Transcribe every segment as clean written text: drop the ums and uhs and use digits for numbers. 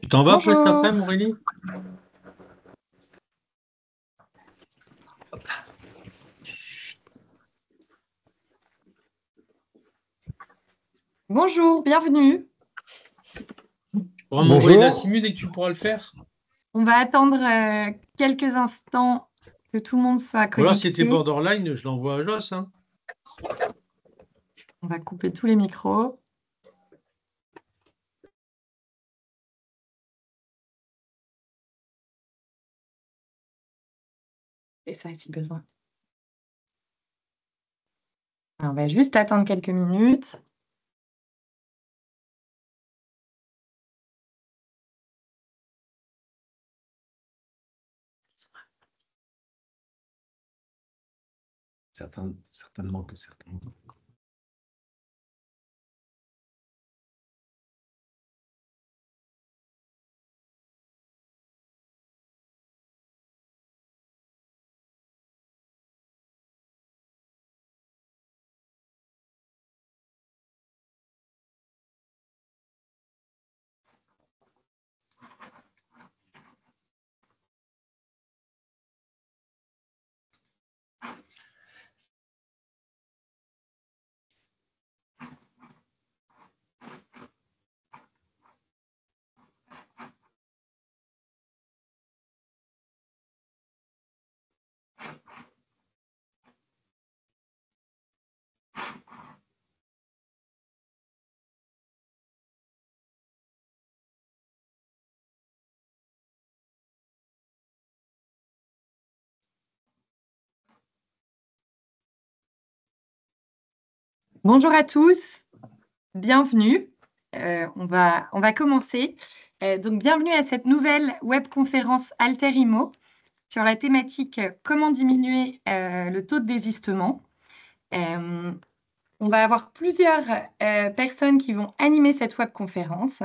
Tu t'en vas pour cet Bonjour. après-midi, Aurélie? Bonjour, bienvenue. Tu pourras m'envoyer la Bonjour. simu dès que tu pourras le faire? On va attendre quelques instants que tout le monde soit Ou alors, si c'était connecté. borderline, je l'envoie à Joss, hein. On va couper tous les micros. Et ça, si besoin. Alors, on va juste attendre quelques minutes. Certainement que certains. Bonjour à tous, bienvenue. On va commencer. Donc, bienvenue à cette nouvelle webconférence Alterimo sur la thématique comment diminuer le taux de désistement. On va avoir plusieurs personnes qui vont animer cette webconférence.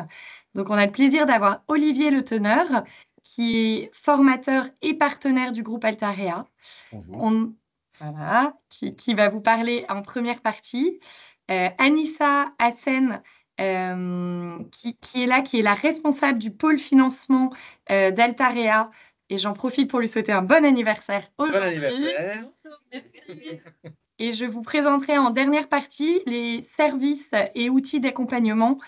Donc, on a le plaisir d'avoir Olivier Le Teneur, qui est formateur et partenaire du groupe Altarea. Bonjour. Voilà, qui va vous parler en première partie. Anissa Hassen, qui est là, qui est la responsable du pôle financement d'Altarea. Et j'en profite pour lui souhaiter un bon anniversaire aujourd'hui. Bon anniversaire. Et je vous présenterai en dernière partie les services et outils d'accompagnement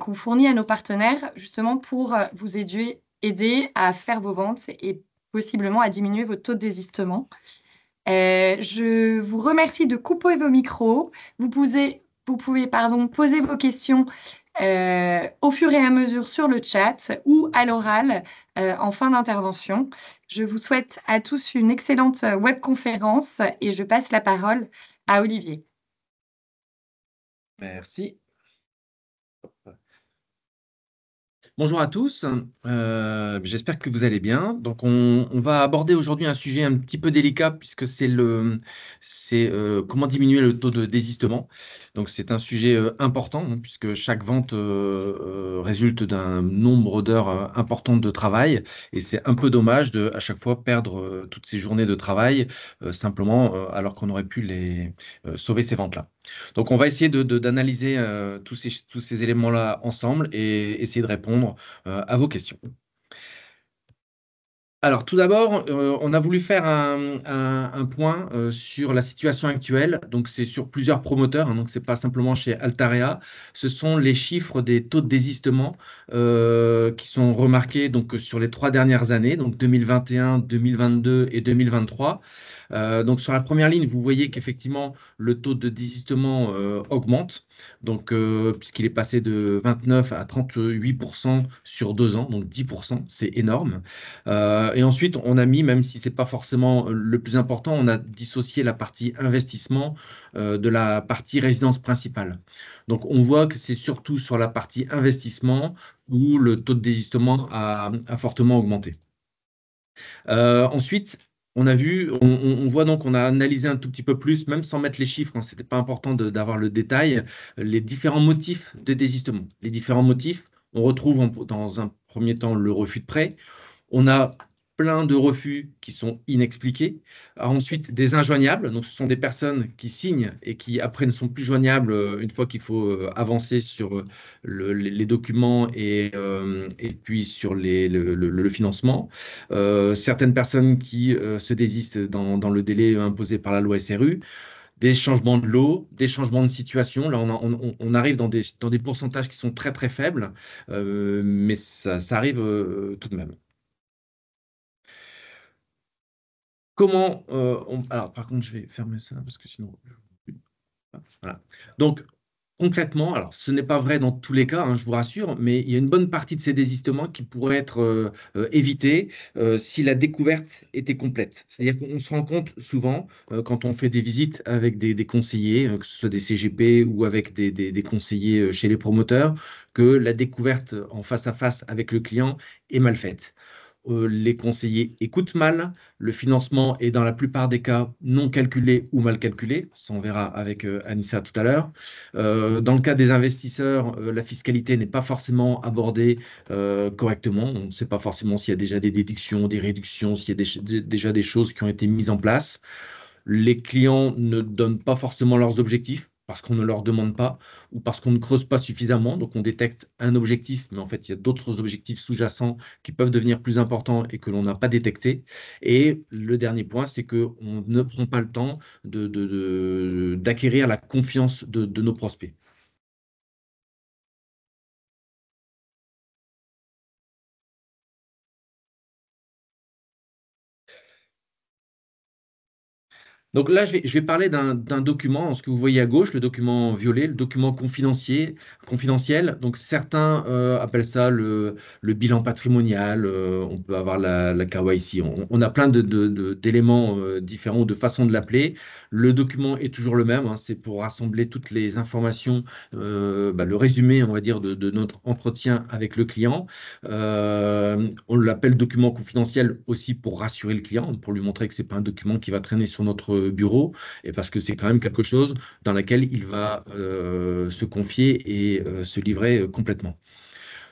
qu'on fournit à nos partenaires, justement pour vous aider à faire vos ventes et possiblement à diminuer votre taux de désistement. Je vous remercie de couper vos micros. Vous pouvez poser vos questions au fur et à mesure sur le chat ou à l'oral en fin d'intervention. Je vous souhaite à tous une excellente webconférence et je passe la parole à Olivier. Merci. Bonjour à tous, j'espère que vous allez bien. Donc, on va aborder aujourd'hui un sujet un petit peu délicat puisque c'est comment diminuer le taux de désistement. Donc, c'est un sujet important, hein, puisque chaque vente résulte d'un nombre d'heures importantes de travail et c'est un peu dommage de à chaque fois perdre toutes ces journées de travail simplement alors qu'on aurait pu sauver ces ventes-là. Donc, on va essayer d'analyser tous ces éléments-là ensemble et essayer de répondre à vos questions. Alors, tout d'abord, on a voulu faire un point sur la situation actuelle. Donc, c'est sur plusieurs promoteurs, hein, donc ce n'est pas simplement chez Altarea. Ce sont les chiffres des taux de désistement qui sont remarqués donc, sur les 3 dernières années, donc 2021, 2022 et 2023. Donc, sur la première ligne, vous voyez qu'effectivement, le taux de désistement augmente, donc, puisqu'il est passé de 29 à 38% sur 2 ans, donc 10%, c'est énorme. Et ensuite, on a mis, même si ce n'est pas forcément le plus important, on a dissocié la partie investissement de la partie résidence principale. Donc, on voit que c'est surtout sur la partie investissement où le taux de désistement a fortement augmenté. Ensuite, on voit donc, on a analysé un tout petit peu plus, même sans mettre les chiffres, hein, ce n'était pas important d'avoir le détail, les différents motifs de désistement. Les différents motifs, on retrouve dans un premier temps le refus de prêt. On a plein de refus qui sont inexpliqués. Ensuite, des injoignables. Donc, ce sont des personnes qui signent et qui, après, ne sont plus joignables une fois qu'il faut avancer sur les documents et puis sur le financement. Certaines personnes qui se désistent dans le délai imposé par la loi SRU, des changements de l'eau, des changements de situation. Là, on arrive dans des pourcentages qui sont très, très faibles, mais ça arrive tout de même. Alors, par contre, je vais fermer ça parce que sinon. Voilà. Donc, concrètement, alors ce n'est pas vrai dans tous les cas, hein, je vous rassure, mais il y a une bonne partie de ces désistements qui pourraient être évités si la découverte était complète. C'est-à-dire qu'on se rend compte souvent, quand on fait des visites avec des conseillers, que ce soit des CGP ou avec des conseillers chez les promoteurs, que la découverte en face à face avec le client est mal faite. Les conseillers écoutent mal, le financement est dans la plupart des cas non calculé ou mal calculé, ça on verra avec Anissa tout à l'heure. Dans le cas des investisseurs, la fiscalité n'est pas forcément abordée correctement, on ne sait pas forcément s'il y a déjà des déductions, des réductions, s'il y a déjà des choses qui ont été mises en place. Les clients ne donnent pas forcément leurs objectifs parce qu'on ne leur demande pas ou parce qu'on ne creuse pas suffisamment. Donc, on détecte un objectif, mais en fait, il y a d'autres objectifs sous-jacents qui peuvent devenir plus importants et que l'on n'a pas détectés. Et le dernier point, c'est qu'on ne prend pas le temps d'acquérir la confiance de nos prospects. Donc là, je vais parler d'un document, ce que vous voyez à gauche, le document violet, le document confidentiel. Donc certains appellent ça le bilan patrimonial, on peut avoir la KYC, on a plein d'éléments différents, de façons de l'appeler. Le document est toujours le même, hein, c'est pour rassembler toutes les informations, le résumé, on va dire, de notre entretien avec le client. On l'appelle document confidentiel aussi pour rassurer le client, pour lui montrer que ce n'est pas un document qui va traîner sur notre bureau, et parce que c'est quand même quelque chose dans laquelle il va se confier et se livrer complètement.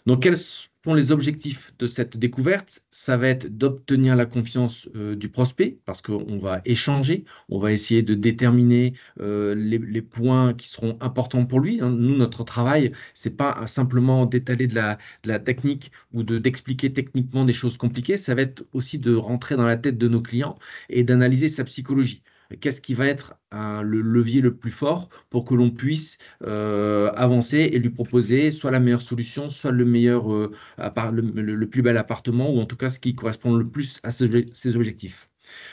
Donc, quels sont les objectifs de cette découverte? Ça va être d'obtenir la confiance du prospect parce qu'on va échanger, on va essayer de déterminer les points qui seront importants pour lui, hein. Nous, notre travail, c'est pas simplement d'étaler de la technique ou d'expliquer techniquement des choses compliquées, ça va être aussi de rentrer dans la tête de nos clients et d'analyser sa psychologie. Qu'est-ce qui va être le levier le plus fort pour que l'on puisse avancer et lui proposer soit la meilleure solution, soit le meilleur, le plus bel appartement, ou en tout cas ce qui correspond le plus à ses objectifs.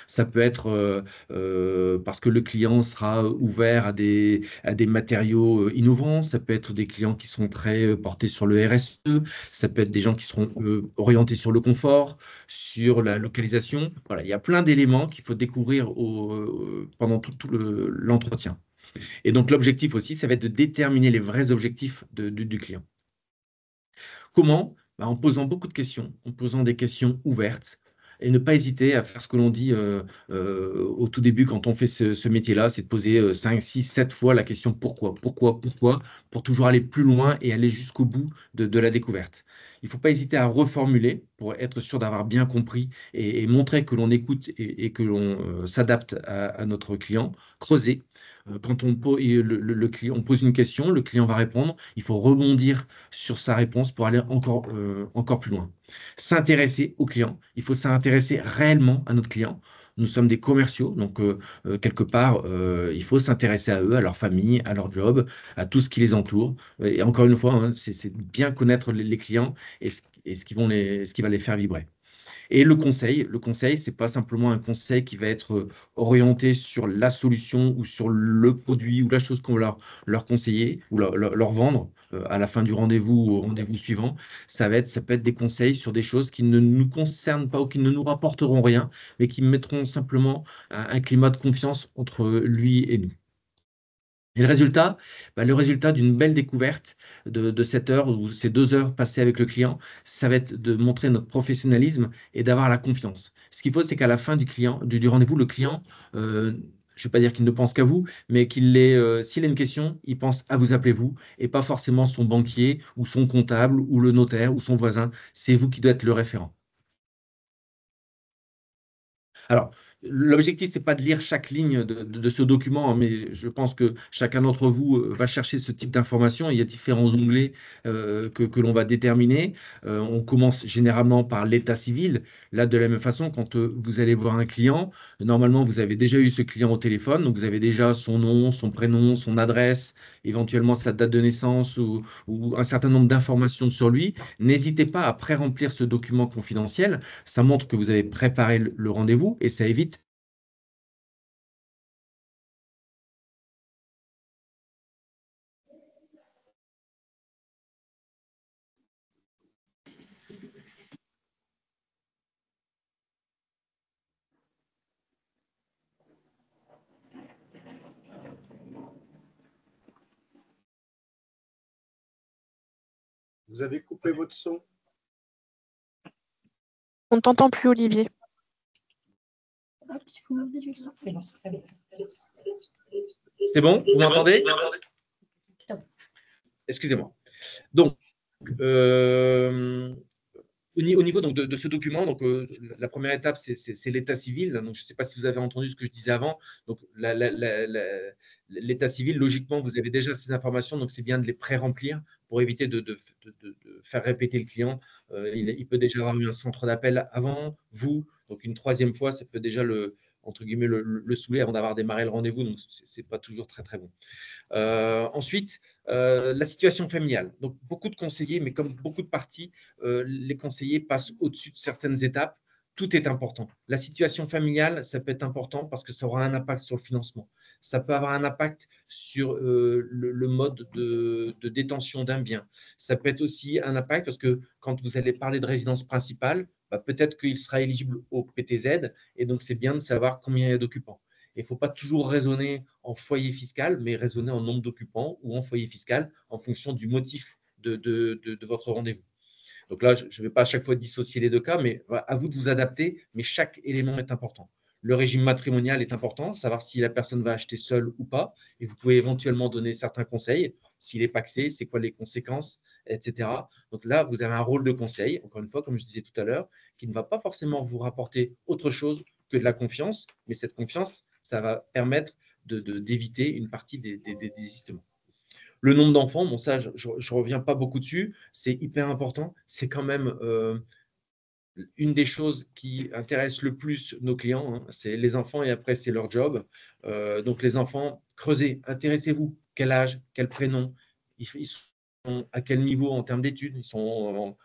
Ça peut être parce que le client sera ouvert à des matériaux innovants, ça peut être des clients qui sont très portés sur le RSE, ça peut être des gens qui seront orientés sur le confort, sur la localisation. Voilà, il y a plein d'éléments qu'il faut découvrir pendant tout l'entretien. Et donc l'objectif aussi, ça va être de déterminer les vrais objectifs du client. Comment? En posant beaucoup de questions, en posant des questions ouvertes et ne pas hésiter à faire ce que l'on dit au tout début quand on fait ce métier-là, c'est de poser 5, 6, 7 fois la question pourquoi, pourquoi, pourquoi, pour toujours aller plus loin et aller jusqu'au bout de la découverte. Il ne faut pas hésiter à reformuler pour être sûr d'avoir bien compris et montrer que l'on écoute et que l'on s'adapte à notre client. Creuser. Quand on pose une question, le client va répondre. Il faut rebondir sur sa réponse pour aller encore plus loin. S'intéresser au client. Il faut s'intéresser réellement à notre client. Nous sommes des commerciaux, donc quelque part, il faut s'intéresser à eux, à leur famille, à leur job, à tout ce qui les entoure. Et encore une fois, hein, c'est bien connaître les clients et ce qui va les faire vibrer. Et le conseil, c'est pas simplement un conseil qui va être orienté sur la solution ou sur le produit ou la chose qu'on va leur conseiller ou leur vendre à la fin du rendez-vous ou au rendez-vous suivant. Ça peut être des conseils sur des choses qui ne nous concernent pas ou qui ne nous rapporteront rien, mais qui mettront simplement un climat de confiance entre lui et nous. Et le résultat d'une belle découverte de cette heure ou ces 2 heures passées avec le client, ça va être de montrer notre professionnalisme et d'avoir la confiance. Ce qu'il faut, c'est qu'à la fin du rendez-vous, le client, je ne vais pas dire qu'il ne pense qu'à vous, mais s'il a une question, il pense à vous appeler vous et pas forcément son banquier ou son comptable ou le notaire ou son voisin. C'est vous qui doit être le référent. Alors, l'objectif, c'est pas de lire chaque ligne de ce document, hein, mais je pense que chacun d'entre vous va chercher ce type d'informations. Il y a différents onglets que l'on va déterminer. On commence généralement par l'état civil. Là, de la même façon, quand vous allez voir un client, normalement, vous avez déjà eu ce client au téléphone, donc vous avez déjà son nom, son prénom, son adresse, éventuellement sa date de naissance ou un certain nombre d'informations sur lui. N'hésitez pas à pré-remplir ce document confidentiel. Ça montre que vous avez préparé le rendez-vous et ça évite. Vous avez coupé votre son. On ne t'entend plus, Olivier. C'est bon? Vous m'entendez? Excusez-moi. Donc, au niveau donc, de ce document, donc, la première étape, c'est l'état civil. Donc, je ne sais pas si vous avez entendu ce que je disais avant. Donc, l'état civil, logiquement, vous avez déjà ces informations, donc c'est bien de les pré-remplir pour éviter de faire répéter le client. Il peut déjà avoir eu un centre d'appel avant vous. Donc, une troisième fois, ça peut déjà entre guillemets, le saouler avant d'avoir démarré le rendez-vous. Donc, ce n'est pas toujours très, très bon. Ensuite, la situation familiale. Donc, beaucoup de conseillers, mais comme beaucoup de parties, les conseillers passent au-dessus de certaines étapes. Tout est important. La situation familiale, ça peut être important parce que ça aura un impact sur le financement. Ça peut avoir un impact sur le mode de détention d'un bien. Ça peut être aussi un impact parce que quand vous allez parler de résidence principale, bah, peut-être qu'il sera éligible au PTZ et donc c'est bien de savoir combien il y a d'occupants. Il ne faut pas toujours raisonner en foyer fiscal, mais raisonner en nombre d'occupants ou en foyer fiscal en fonction du motif de votre rendez-vous. Donc là, je ne vais pas à chaque fois dissocier les deux cas, mais à vous de vous adapter, mais chaque élément est important. Le régime matrimonial est important, savoir si la personne va acheter seule ou pas, et vous pouvez éventuellement donner certains conseils. S'il est pacsé, c'est quoi les conséquences, etc. Donc là, vous avez un rôle de conseil, encore une fois, comme je disais tout à l'heure, qui ne va pas forcément vous rapporter autre chose que de la confiance, mais cette confiance, ça va permettre d'éviter une partie des désistements. Le nombre d'enfants, bon ça, je ne reviens pas beaucoup dessus, c'est hyper important. C'est quand même une des choses qui intéresse le plus nos clients, hein, c'est les enfants et après, c'est leur job. Donc, les enfants, creusez, intéressez-vous. Quel âge, quel prénom, ils sont à quel niveau en termes d'études? Ils sont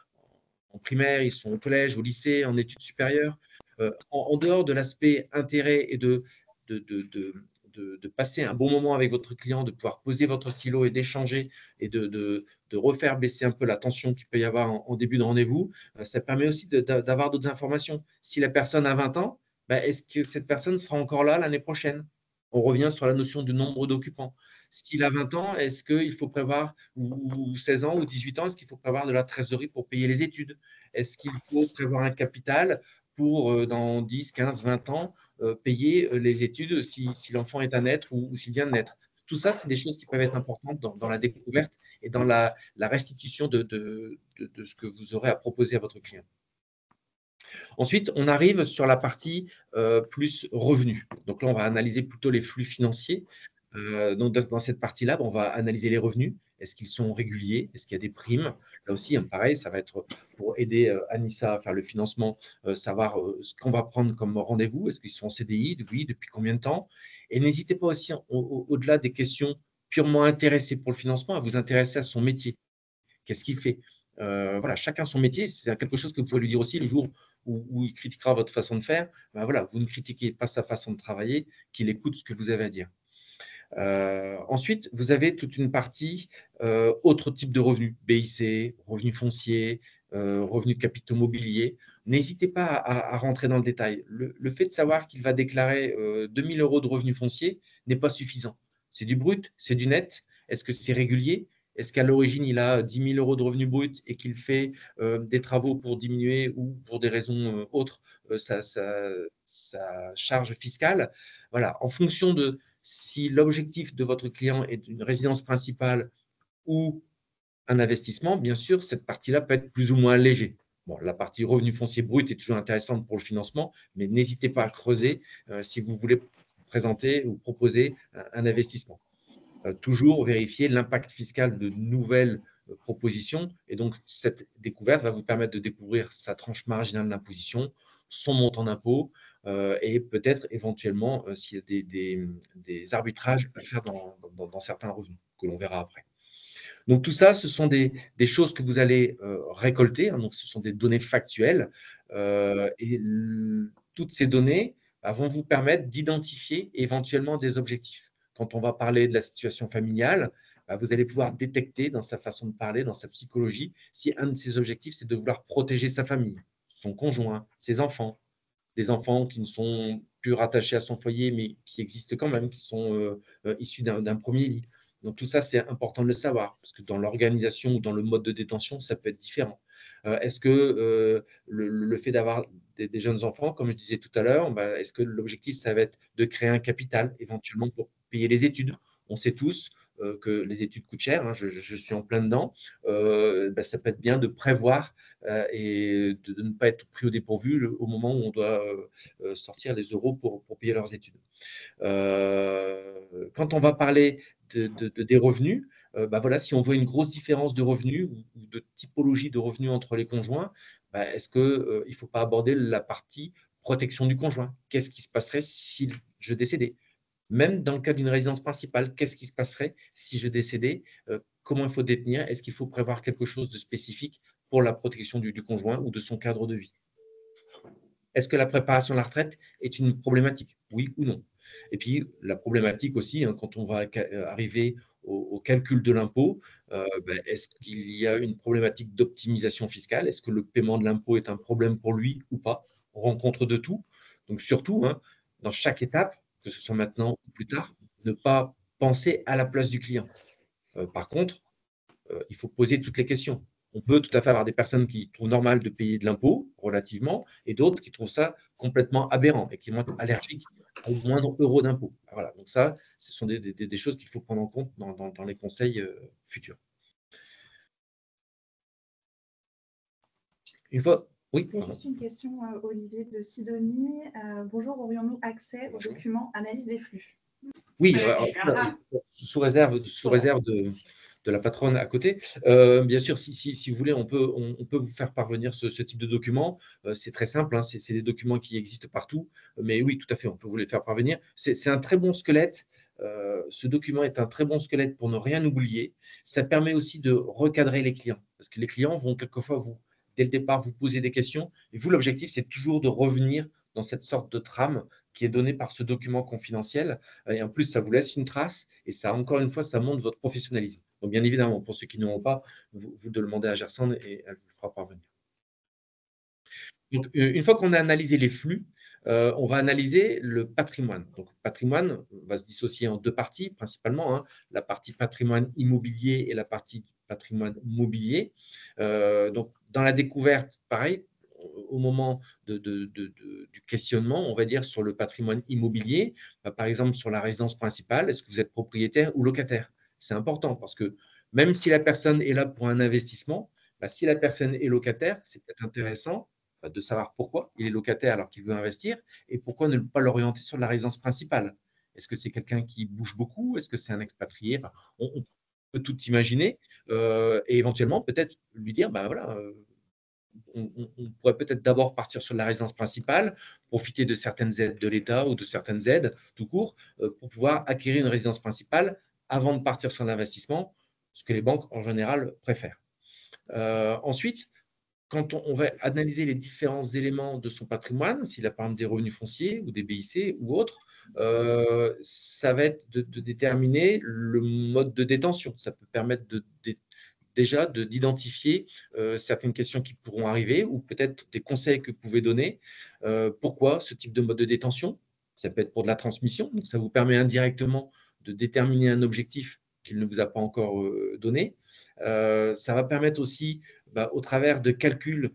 en primaire, ils sont au collège, au lycée, en études supérieures. En dehors de l'aspect intérêt et de, de, de, de passer un bon moment avec votre client, de pouvoir poser votre stylo et d'échanger et de refaire baisser un peu la tension qu'il peut y avoir en début de rendez-vous, ça permet aussi d'avoir d'autres informations. Si la personne a 20 ans, ben, est-ce que cette personne sera encore là l'année prochaine? On revient sur la notion du nombre d'occupants. S'il a 20 ans, est-ce qu'il faut prévoir, ou 16 ans ou 18 ans, est-ce qu'il faut prévoir de la trésorerie pour payer les études? Est-ce qu'il faut prévoir un capital pour, dans 10, 15, 20 ans, payer les études si l'enfant est à naître ou s'il vient de naître? Tout ça, c'est des choses qui peuvent être importantes dans la découverte et dans la restitution de ce que vous aurez à proposer à votre client. Ensuite, on arrive sur la partie plus revenus. Donc là, on va analyser plutôt les flux financiers. Donc dans cette partie-là, on va analyser les revenus. Est-ce qu'ils sont réguliers? Est-ce qu'il y a des primes? Là aussi, hein, pareil, ça va être pour aider Anissa à faire le financement, savoir ce qu'on va prendre comme rendez-vous. Est-ce qu'ils sont en CDI? Oui, depuis combien de temps? Et n'hésitez pas aussi, au-delà des questions purement intéressées pour le financement, à vous intéresser à son métier. Qu'est-ce qu'il fait? Voilà, chacun son métier. C'est quelque chose que vous pouvez lui dire aussi le jour où il critiquera votre façon de faire. Ben voilà, vous ne critiquez pas sa façon de travailler, qu'il écoute ce que vous avez à dire. Ensuite, vous avez toute une partie autres types de revenus, BIC, revenus fonciers, revenus de capitaux mobiliers. N'hésitez pas à rentrer dans le détail. Le fait de savoir qu'il va déclarer 2 000 € de revenus fonciers n'est pas suffisant. C'est du brut, c'est du net. Est-ce que c'est régulier? Est-ce qu'à l'origine, il a 10 000 € de revenus bruts et qu'il fait des travaux pour diminuer ou pour des raisons autres sa charge fiscale? Voilà, en fonction de si l'objectif de votre client est une résidence principale ou un investissement, bien sûr, cette partie-là peut être plus ou moins allégée. Bon, la partie revenu foncier brut est toujours intéressante pour le financement, mais n'hésitez pas à creuser si vous voulez présenter ou proposer un investissement. Toujours vérifier l'impact fiscal de nouvelles propositions. Et donc, cette découverte va vous permettre de découvrir sa tranche marginale d'imposition, son montant d'impôt et peut-être éventuellement s'il y a des arbitrages à faire dans certains revenus que l'on verra après. Donc, tout ça, ce sont des choses que vous allez récolter. Hein, donc, ce sont des données factuelles. Toutes ces données vont vous permettre d'identifier éventuellement des objectifs. Quand on va parler de la situation familiale, vous allez pouvoir détecter dans sa façon de parler, dans sa psychologie, si un de ses objectifs, c'est de vouloir protéger sa famille, son conjoint, ses enfants, des enfants qui ne sont plus rattachés à son foyer, mais qui existent quand même, qui sont issus d'un premier lit. Donc, tout ça, c'est important de le savoir, parce que dans l'organisation ou dans le mode de détention, ça peut être différent. Est-ce que le fait d'avoir des jeunes enfants, comme je disais tout à l'heure, est-ce que l'objectif, ça va être de créer un capital, éventuellement pour payer les études? On sait tous que les études coûtent cher, hein, je suis en plein dedans. Ça peut être bien de prévoir et de ne pas être pris au dépourvu au moment où on doit sortir les euros pour payer leurs études. Quand on va parler des revenus, voilà, si on voit une grosse différence de revenus ou de typologie de revenus entre les conjoints, est-ce qu'il ne faut pas aborder la partie protection du conjoint? Qu'est-ce qui se passerait si je décédais? Même dans le cas d'une résidence principale, qu'est-ce qui se passerait si je décédais? Comment il faut détenir? Est-ce qu'il faut prévoir quelque chose de spécifique pour la protection du conjoint ou de son cadre de vie? Est-ce que la préparation à la retraite est une problématique? Oui ou non? Et puis, la problématique aussi, hein, quand on va arriver au calcul de l'impôt, est-ce qu'il y a une problématique d'optimisation fiscale? Est-ce que le paiement de l'impôt est un problème pour lui ou pas? On rencontre de tout. Donc, surtout, hein, dans chaque étape, que ce soit maintenant ou plus tard, ne pas penser à la place du client. Par contre, il faut poser toutes les questions. On peut tout à fait avoir des personnes qui trouvent normal de payer de l'impôt relativement et d'autres qui trouvent ça complètement aberrant et qui vont être allergiques au moindre euro d'impôt. Voilà, donc ça, ce sont des choses qu'il faut prendre en compte dans les conseils futurs. Une fois, oui. C'est juste une question, Olivier, de Sidonie. Bonjour, aurions-nous accès aux documents analyse des flux? Oui, sous réserve de la patronne à côté. Bien sûr, si vous voulez, on peut vous faire parvenir ce type de documents. C'est très simple, hein, c'est des documents qui existent partout. Mais oui, tout à fait, on peut vous les faire parvenir. C'est un très bon squelette. Ce document est un très bon squelette pour ne rien oublier. Ça permet aussi de recadrer les clients. Parce que les clients vont quelquefois, dès le départ, vous poser des questions. Et vous, l'objectif, c'est toujours de revenir dans cette sorte de trame qui est donnée par ce document confidentiel. Et en plus, ça vous laisse une trace et ça, encore une fois, ça montre votre professionnalisme. Donc, bien évidemment, pour ceux qui ne l'ont pas, vous demandez à Gersand et elle vous le fera parvenir. Donc, une fois qu'on a analysé les flux, on va analyser le patrimoine. Donc, le patrimoine va se dissocier en deux parties, principalement, hein, la partie patrimoine immobilier et la partie patrimoine mobilier. Donc, dans la découverte, pareil, au moment du questionnement, on va dire sur le patrimoine immobilier, par exemple sur la résidence principale, est-ce que vous êtes propriétaire ou locataire? C'est important parce que même si la personne est là pour un investissement, si la personne est locataire, c'est peut-être intéressant de savoir pourquoi il est locataire alors qu'il veut investir et pourquoi ne pas l'orienter sur la résidence principale. Est-ce que c'est quelqu'un qui bouge beaucoup? Est-ce que c'est un expatrié? On peut tout imaginer et éventuellement peut-être lui dire, voilà, on pourrait peut-être d'abord partir sur la résidence principale, profiter de certaines aides de l'État ou de certaines aides tout court pour pouvoir acquérir une résidence principale avant de partir sur l'investissement, ce que les banques en général préfèrent. Ensuite, quand on va analyser les différents éléments de son patrimoine, s'il a par exemple des revenus fonciers ou des BIC ou autres, ça va être de déterminer le mode de détention. Ça peut permettre déjà d'identifier certaines questions qui pourront arriver ou peut-être des conseils que vous pouvez donner. Pourquoi ce type de mode de détention? Ça peut être pour de la transmission, donc ça vous permet indirectement de déterminer un objectif qu'il ne vous a pas encore donné. Ça va permettre aussi, au travers de calculs,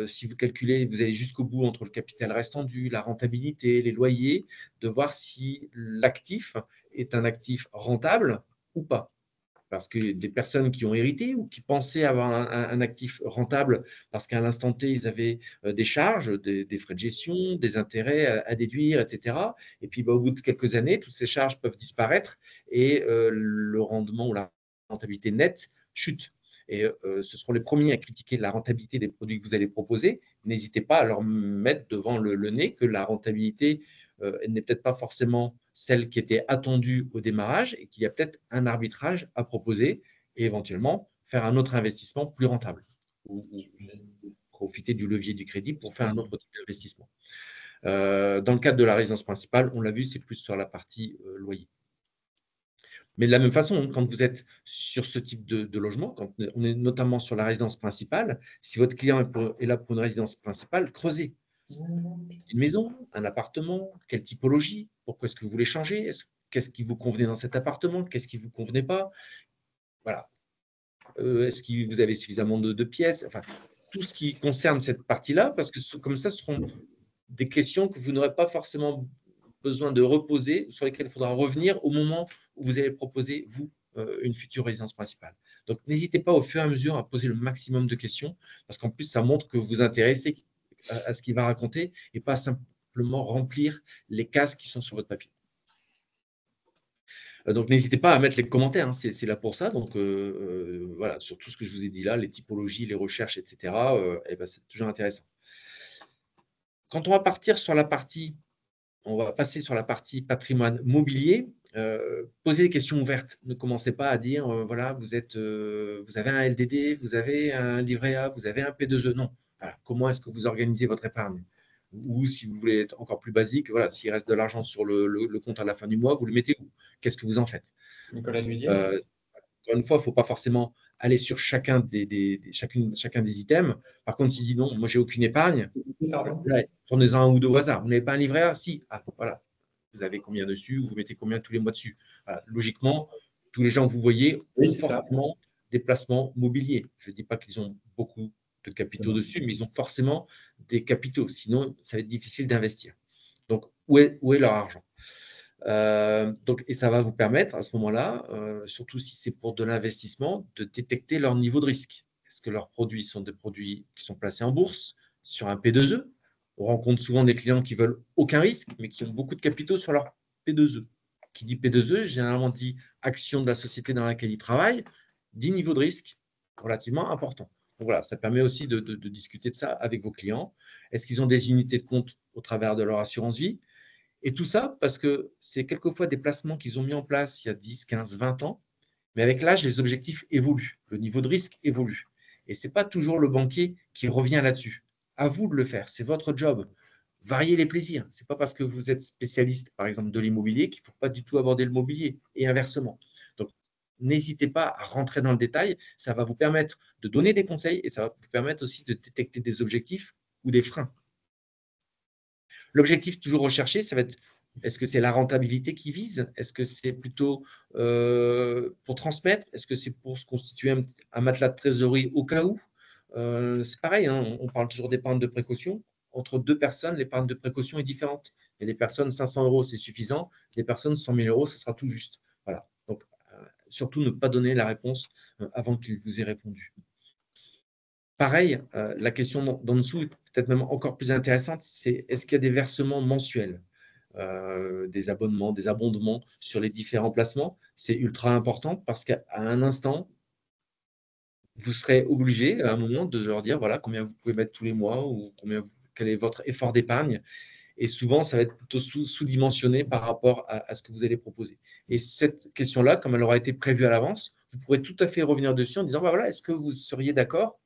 si vous calculez, vous allez jusqu'au bout entre le capital restant dû, la rentabilité, les loyers, de voir si l'actif est un actif rentable ou pas. parce que des personnes qui ont hérité ou qui pensaient avoir un actif rentable parce qu'à l'instant T, ils avaient des charges, des frais de gestion, des intérêts à déduire, etc. Et puis, au bout de quelques années, toutes ces charges peuvent disparaître et le rendement ou la rentabilité nette chute. Et ce seront les premiers à critiquer la rentabilité des produits que vous allez proposer. N'hésitez pas à leur mettre devant le nez que la rentabilité n'est peut-être pas forcément celle qui était attendue au démarrage et qu'il y a peut-être un arbitrage à proposer et éventuellement faire un autre investissement plus rentable ou profiter du levier du crédit pour faire un autre type d'investissement. Dans le cadre de la résidence principale, on l'a vu, c'est plus sur la partie loyer. Mais de la même façon, quand vous êtes sur ce type de logement, quand on est notamment sur la résidence principale, si votre client est là pour une résidence principale, creusez. Une maison, un appartement, quelle typologie, pourquoi est-ce que vous voulez changer, qu'est-ce qui vous convenait dans cet appartement, qu'est-ce qui ne vous convenait pas, voilà. Est-ce que vous avez suffisamment de pièces, enfin, tout ce qui concerne cette partie-là, parce que comme ça, ce seront des questions que vous n'aurez pas forcément besoin de reposer, sur lesquelles il faudra revenir au moment où vous allez proposer, vous, une future résidence principale. Donc, n'hésitez pas au fur et à mesure à poser le maximum de questions, parce qu'en plus, ça montre que vous vous intéressez à ce qu'il va raconter et pas simplement remplir les cases qui sont sur votre papier. Donc, n'hésitez pas à mettre les commentaires, hein, c'est là pour ça. Donc, voilà, sur tout ce que je vous ai dit là, les typologies, les recherches, etc., ben, c'est toujours intéressant. Quand on va partir sur la partie, on va passer sur la partie patrimoine mobilier, posez des questions ouvertes. Ne commencez pas à dire, voilà, vous avez un LDD, vous avez un livret A, vous avez un P2E. Non. Voilà. Comment est-ce que vous organisez votre épargne? Ou si vous voulez être encore plus basique, voilà, s'il reste de l'argent sur le compte à la fin du mois, vous le mettez où? Qu'est-ce que vous en faites? Nicolas Dudier. Encore une fois, il ne faut pas forcément aller sur chacun des items. Par contre, s'il dit non, moi, j'ai aucune épargne, prenez-en un ou deux au hasard. Vous n'avez pas un livret A? Si. Ah, voilà. Vous avez combien dessus? Vous mettez combien tous les mois dessus? Voilà. Logiquement, tous les gens que vous voyez ont forcément des placements mobiliers. Je ne dis pas qu'ils ont beaucoup de capitaux dessus, mais ils ont forcément des capitaux. Sinon, ça va être difficile d'investir. Donc, où est leur argent? Et ça va vous permettre à ce moment-là, surtout si c'est pour de l'investissement, de détecter leur niveau de risque. Est-ce que leurs produits sont des produits qui sont placés en bourse, sur un P2E? On rencontre souvent des clients qui veulent aucun risque, mais qui ont beaucoup de capitaux sur leur P2E. Qui dit P2E, généralement dit action de la société dans laquelle ils travaillent, dit niveau de risque relativement important. Donc voilà, ça permet aussi de discuter de ça avec vos clients. Est-ce qu'ils ont des unités de compte au travers de leur assurance vie? Et tout ça parce que c'est quelquefois des placements qu'ils ont mis en place il y a 10, 15, 20 ans, mais avec l'âge, les objectifs évoluent, le niveau de risque évolue. Et ce n'est pas toujours le banquier qui revient là-dessus. À vous de le faire, c'est votre job. Variez les plaisirs. Ce n'est pas parce que vous êtes spécialiste, par exemple, de l'immobilier qu'il ne faut pas du tout aborder le mobilier et inversement. Donc, n'hésitez pas à rentrer dans le détail. Ça va vous permettre de donner des conseils et ça va vous permettre aussi de détecter des objectifs ou des freins. L'objectif toujours recherché, ça va être, est-ce que c'est la rentabilité qui vise? Est-ce que c'est plutôt pour transmettre? Est-ce que c'est pour se constituer un matelas de trésorerie au cas où? C'est pareil, hein, on parle toujours d'épargne de précaution. Entre deux personnes, l'épargne de précaution est différente. Il y a des personnes, 500 €, c'est suffisant. Des personnes, 100 000 €, ce sera tout juste. Voilà. Donc, surtout ne pas donner la réponse avant qu'il vous ait répondu. Pareil, la question d'en dessous est peut-être même encore plus intéressante, c'est est-ce qu'il y a des versements mensuels, des abonnements, des abondements sur les différents placements? C'est ultra important parce qu'à un instant, vous serez obligé à un moment de leur dire voilà combien vous pouvez mettre tous les mois ou quel est votre effort d'épargne. Et souvent, ça va être plutôt sous-dimensionné par rapport à ce que vous allez proposer. Et cette question-là, comme elle aura été prévue à l'avance, vous pourrez tout à fait revenir dessus en disant voilà, est-ce que vous seriez d'accord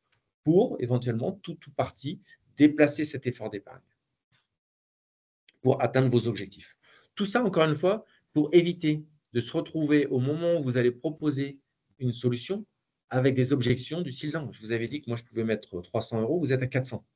pour éventuellement tout ou partie déplacer cet effort d'épargne pour atteindre vos objectifs. Tout ça, encore une fois, pour éviter de se retrouver au moment où vous allez proposer une solution avec des objections du style non, je vous avais dit que moi je pouvais mettre 300 €, vous êtes à 400.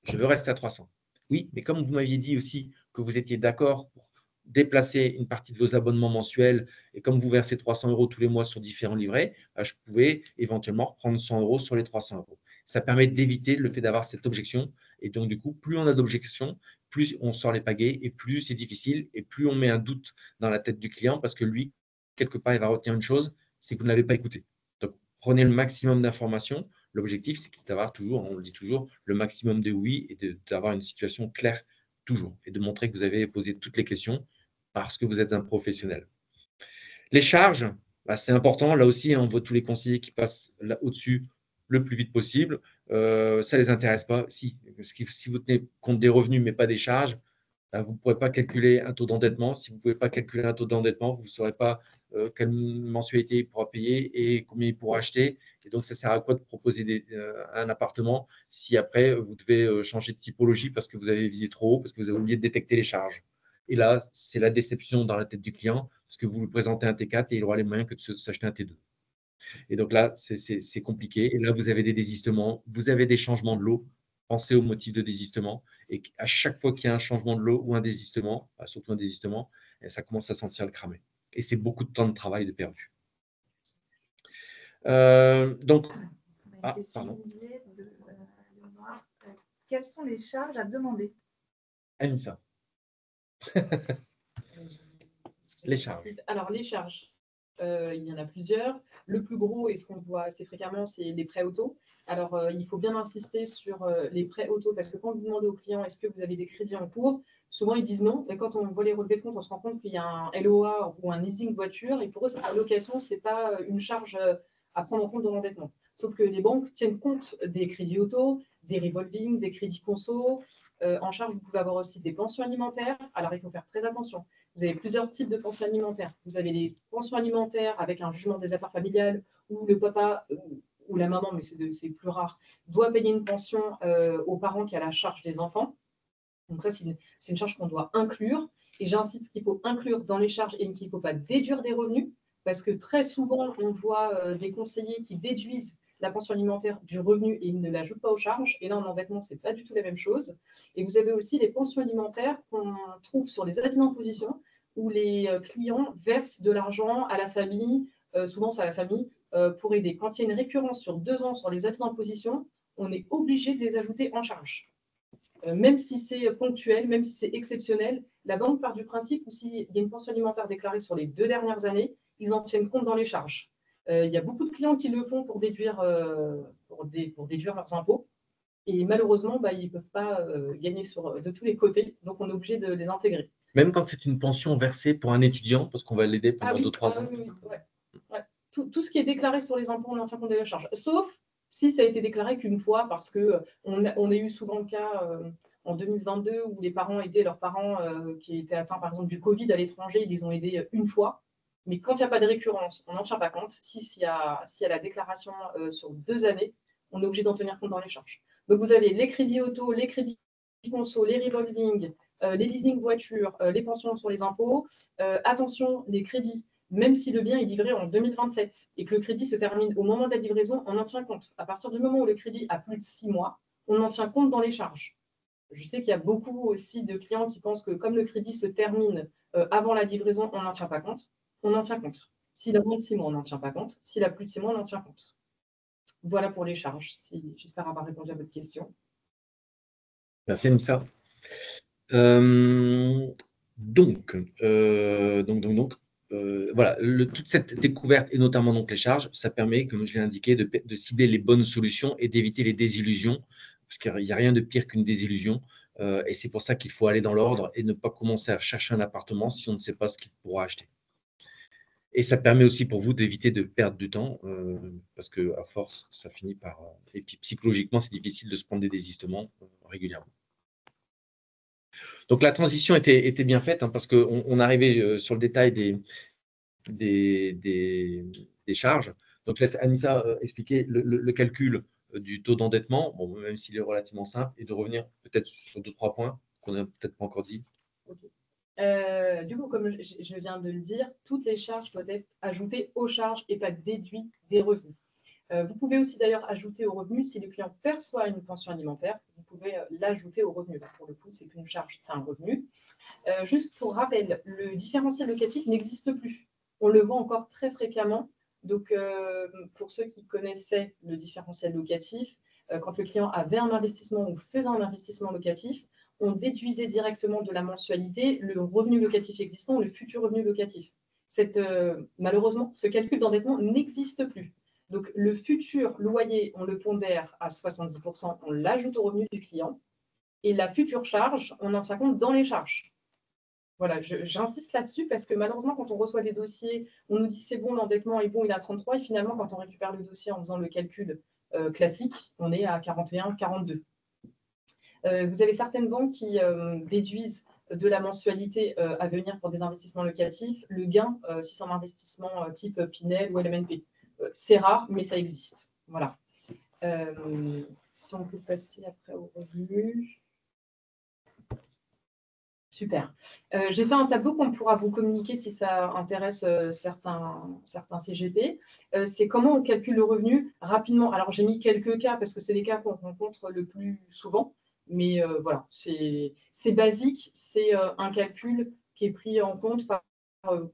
Je veux rester à 300. Oui, mais comme vous m'aviez dit aussi que vous étiez d'accord pour déplacer une partie de vos abonnements mensuels et comme vous versez 300 € tous les mois sur différents livrets, je pouvais éventuellement reprendre 100 € sur les 300 €. Ça permet d'éviter le fait d'avoir cette objection. Et donc, du coup, plus on a d'objections, plus on sort les pagaies et plus c'est difficile et plus on met un doute dans la tête du client parce que lui, quelque part, il va retenir une chose, c'est que vous ne l'avez pas écouté. Donc, prenez le maximum d'informations. L'objectif, c'est d'avoir toujours, on le dit toujours, le maximum de oui et d'avoir une situation claire toujours et de montrer que vous avez posé toutes les questions parce que vous êtes un professionnel. Les charges, bah, c'est important. Là aussi, on voit tous les conseillers qui passent là au-dessus le plus vite possible. Ça ne les intéresse pas. Si vous tenez compte des revenus, mais pas des charges, bah, vous ne pourrez pas calculer un taux d'endettement. Si vous ne pouvez pas calculer un taux d'endettement, vous ne saurez pas quelle mensualité il pourra payer et combien il pourra acheter. Et donc, ça sert à quoi de proposer un appartement si après, vous devez changer de typologie parce que vous avez visé trop haut, parce que vous avez oublié de détecter les charges. Et là, c'est la déception dans la tête du client parce que vous lui présentez un T4 et il aura les moyens que de s'acheter un T2. Et donc là, c'est compliqué. Et là, vous avez des désistements, vous avez des changements de lot. Pensez au motif de désistement. Et à chaque fois qu'il y a un changement de lot ou un désistement, surtout un désistement, ça commence à sentir le cramer. Et c'est beaucoup de temps de travail de perdu. Donc, Une question, Olivier, de Léonard. Quelles sont les charges à demander? Anissa. Les charges. Alors, les charges, il y en a plusieurs. Le plus gros, et ce qu'on voit assez fréquemment, c'est les prêts auto. Alors, il faut bien insister sur les prêts auto, parce que quand vous demandez aux clients est-ce que vous avez des crédits en cours, souvent ils disent non. Et quand on voit les relevés de compte, on se rend compte qu'il y a un LOA ou un leasing voiture. Et pour eux, la location, ce n'est pas une charge à prendre en compte dans l'endettement. Sauf que les banques tiennent compte des crédits auto, des revolving, des crédits conso. En charge, vous pouvez avoir aussi des pensions alimentaires. Alors, il faut faire très attention. Vous avez plusieurs types de pensions alimentaires. Vous avez les pensions alimentaires avec un jugement des affaires familiales où le papa ou la maman, mais c'est plus rare, doit payer une pension aux parents qui a la charge des enfants. Donc ça, c'est une charge qu'on doit inclure. Et j'insiste qu'il faut inclure dans les charges et qu'il ne faut pas déduire des revenus, parce que très souvent, on voit des conseillers qui déduisent la pension alimentaire du revenu et ils ne l'ajoutent pas aux charges. Et là, en endettement, ce n'est pas du tout la même chose. Et vous avez aussi les pensions alimentaires qu'on trouve sur les avis d'imposition, où les clients versent de l'argent à la famille, souvent c'est à la famille, pour aider. Quand il y a une récurrence sur 2 ans sur les avis d'imposition, on est obligé de les ajouter en charge. Même si c'est ponctuel, même si c'est exceptionnel, la banque part du principe que s'il y a une pension alimentaire déclarée sur les 2 dernières années, ils en tiennent compte dans les charges. Il y a beaucoup de clients qui le font pour déduire leurs impôts. Et malheureusement, ils ne peuvent pas gagner de tous les côtés. Donc, on est obligé de les intégrer. Même quand c'est une pension versée pour un étudiant, parce qu'on va l'aider pendant 2-3 ans. Oui. Ouais. Tout ce qui est déclaré sur les impôts, on en tient compte de la charge. Sauf si ça a été déclaré qu'une fois, parce qu'on a eu souvent le cas en 2022 où les parents aidaient leurs parents qui étaient atteints, par exemple, du Covid à l'étranger, ils les ont aidés une fois. Mais quand il n'y a pas de récurrence, on n'en tient pas compte. S'il y a la déclaration sur 2 années, on est obligé d'en tenir compte dans les charges. Donc, vous avez les crédits auto, les crédits conso, les revolving, les leasing voitures, les pensions sur les impôts. Attention, les crédits, même si le bien est livré en 2027 et que le crédit se termine au moment de la livraison, on en tient compte. À partir du moment où le crédit a plus de 6 mois, on en tient compte dans les charges. Je sais qu'il y a beaucoup aussi de clients qui pensent que comme le crédit se termine avant la livraison, on n'en tient pas compte. On en tient compte. S'il a moins de 6 mois, on n'en tient pas compte. S'il a plus de 6 mois, on en tient compte. Voilà pour les charges. J'espère avoir répondu à votre question. Merci, Anissa. Voilà, toute cette découverte et notamment donc les charges, ça permet, comme je l'ai indiqué, de cibler les bonnes solutions et d'éviter les désillusions, parce qu'il n'y a rien de pire qu'une désillusion. Et c'est pour ça qu'il faut aller dans l'ordre et ne pas commencer à chercher un appartement si on ne sait pas ce qu'il pourra acheter. Et ça permet aussi pour vous d'éviter de perdre du temps, parce qu'à force, ça finit par… Et puis psychologiquement, c'est difficile de se prendre des désistements régulièrement. Donc la transition était bien faite, hein, parce qu'on arrivait sur le détail des charges. Donc je laisse Anissa expliquer le calcul du taux d'endettement, bon, même s'il est relativement simple, et de revenir peut-être sur 2-3 points qu'on n'a peut-être pas encore dit. Okay. Du coup, comme je viens de le dire, toutes les charges doivent être ajoutées aux charges et pas déduites des revenus. Vous pouvez aussi d'ailleurs ajouter aux revenus si le client perçoit une pension alimentaire, vous pouvez l'ajouter aux revenus. Là, pour le coup, c'est plus une charge, c'est un revenu. Juste pour rappel, le différentiel locatif n'existe plus. On le voit encore très fréquemment. Donc, pour ceux qui connaissaient le différentiel locatif, quand le client avait un investissement ou faisait un investissement locatif, on déduisait directement de la mensualité le revenu locatif existant ou le futur revenu locatif. malheureusement, ce calcul d'endettement n'existe plus. Donc, le futur loyer, on le pondère à 70%, on l'ajoute au revenu du client. Et la future charge, on en tient compte dans les charges. Voilà, j'insiste là-dessus parce que malheureusement, quand on reçoit des dossiers, on nous dit c'est bon, l'endettement est bon, il est à 33, et finalement, quand on récupère le dossier en faisant le calcul classique, on est à 41, 42. Vous avez certaines banques qui déduisent de la mensualité à venir pour des investissements locatifs le gain si c'est un investissement type Pinel ou LMNP. C'est rare, mais ça existe. Voilà. Si on peut passer après au revenu. Super. J'ai fait un tableau qu'on pourra vous communiquer si ça intéresse certains CGP. C'est comment on calcule le revenu rapidement. Alors, j'ai mis quelques cas parce que c'est les cas qu'on rencontre le plus souvent. Mais voilà, c'est basique. C'est un calcul qui est pris en compte par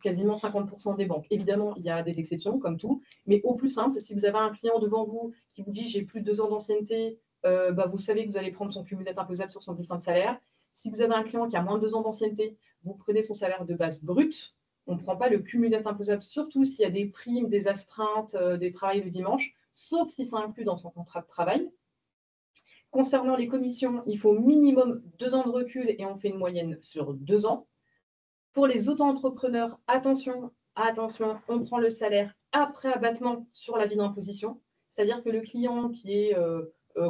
quasiment 50% des banques. Évidemment, il y a des exceptions, comme tout. Mais au plus simple, si vous avez un client devant vous qui vous dit « j'ai plus de 2 ans d'ancienneté », vous savez que vous allez prendre son cumul net imposable sur son bulletin de salaire. Si vous avez un client qui a moins de 2 ans d'ancienneté, vous prenez son salaire de base brut. On ne prend pas le cumul net imposable, surtout s'il y a des primes, des astreintes, des travails le dimanche, sauf si c'est inclus dans son contrat de travail. Concernant les commissions, il faut minimum 2 ans de recul et on fait une moyenne sur 2 ans. Pour les auto-entrepreneurs, attention, on prend le salaire après abattement sur l'avis d'imposition. C'est-à-dire que le client qui est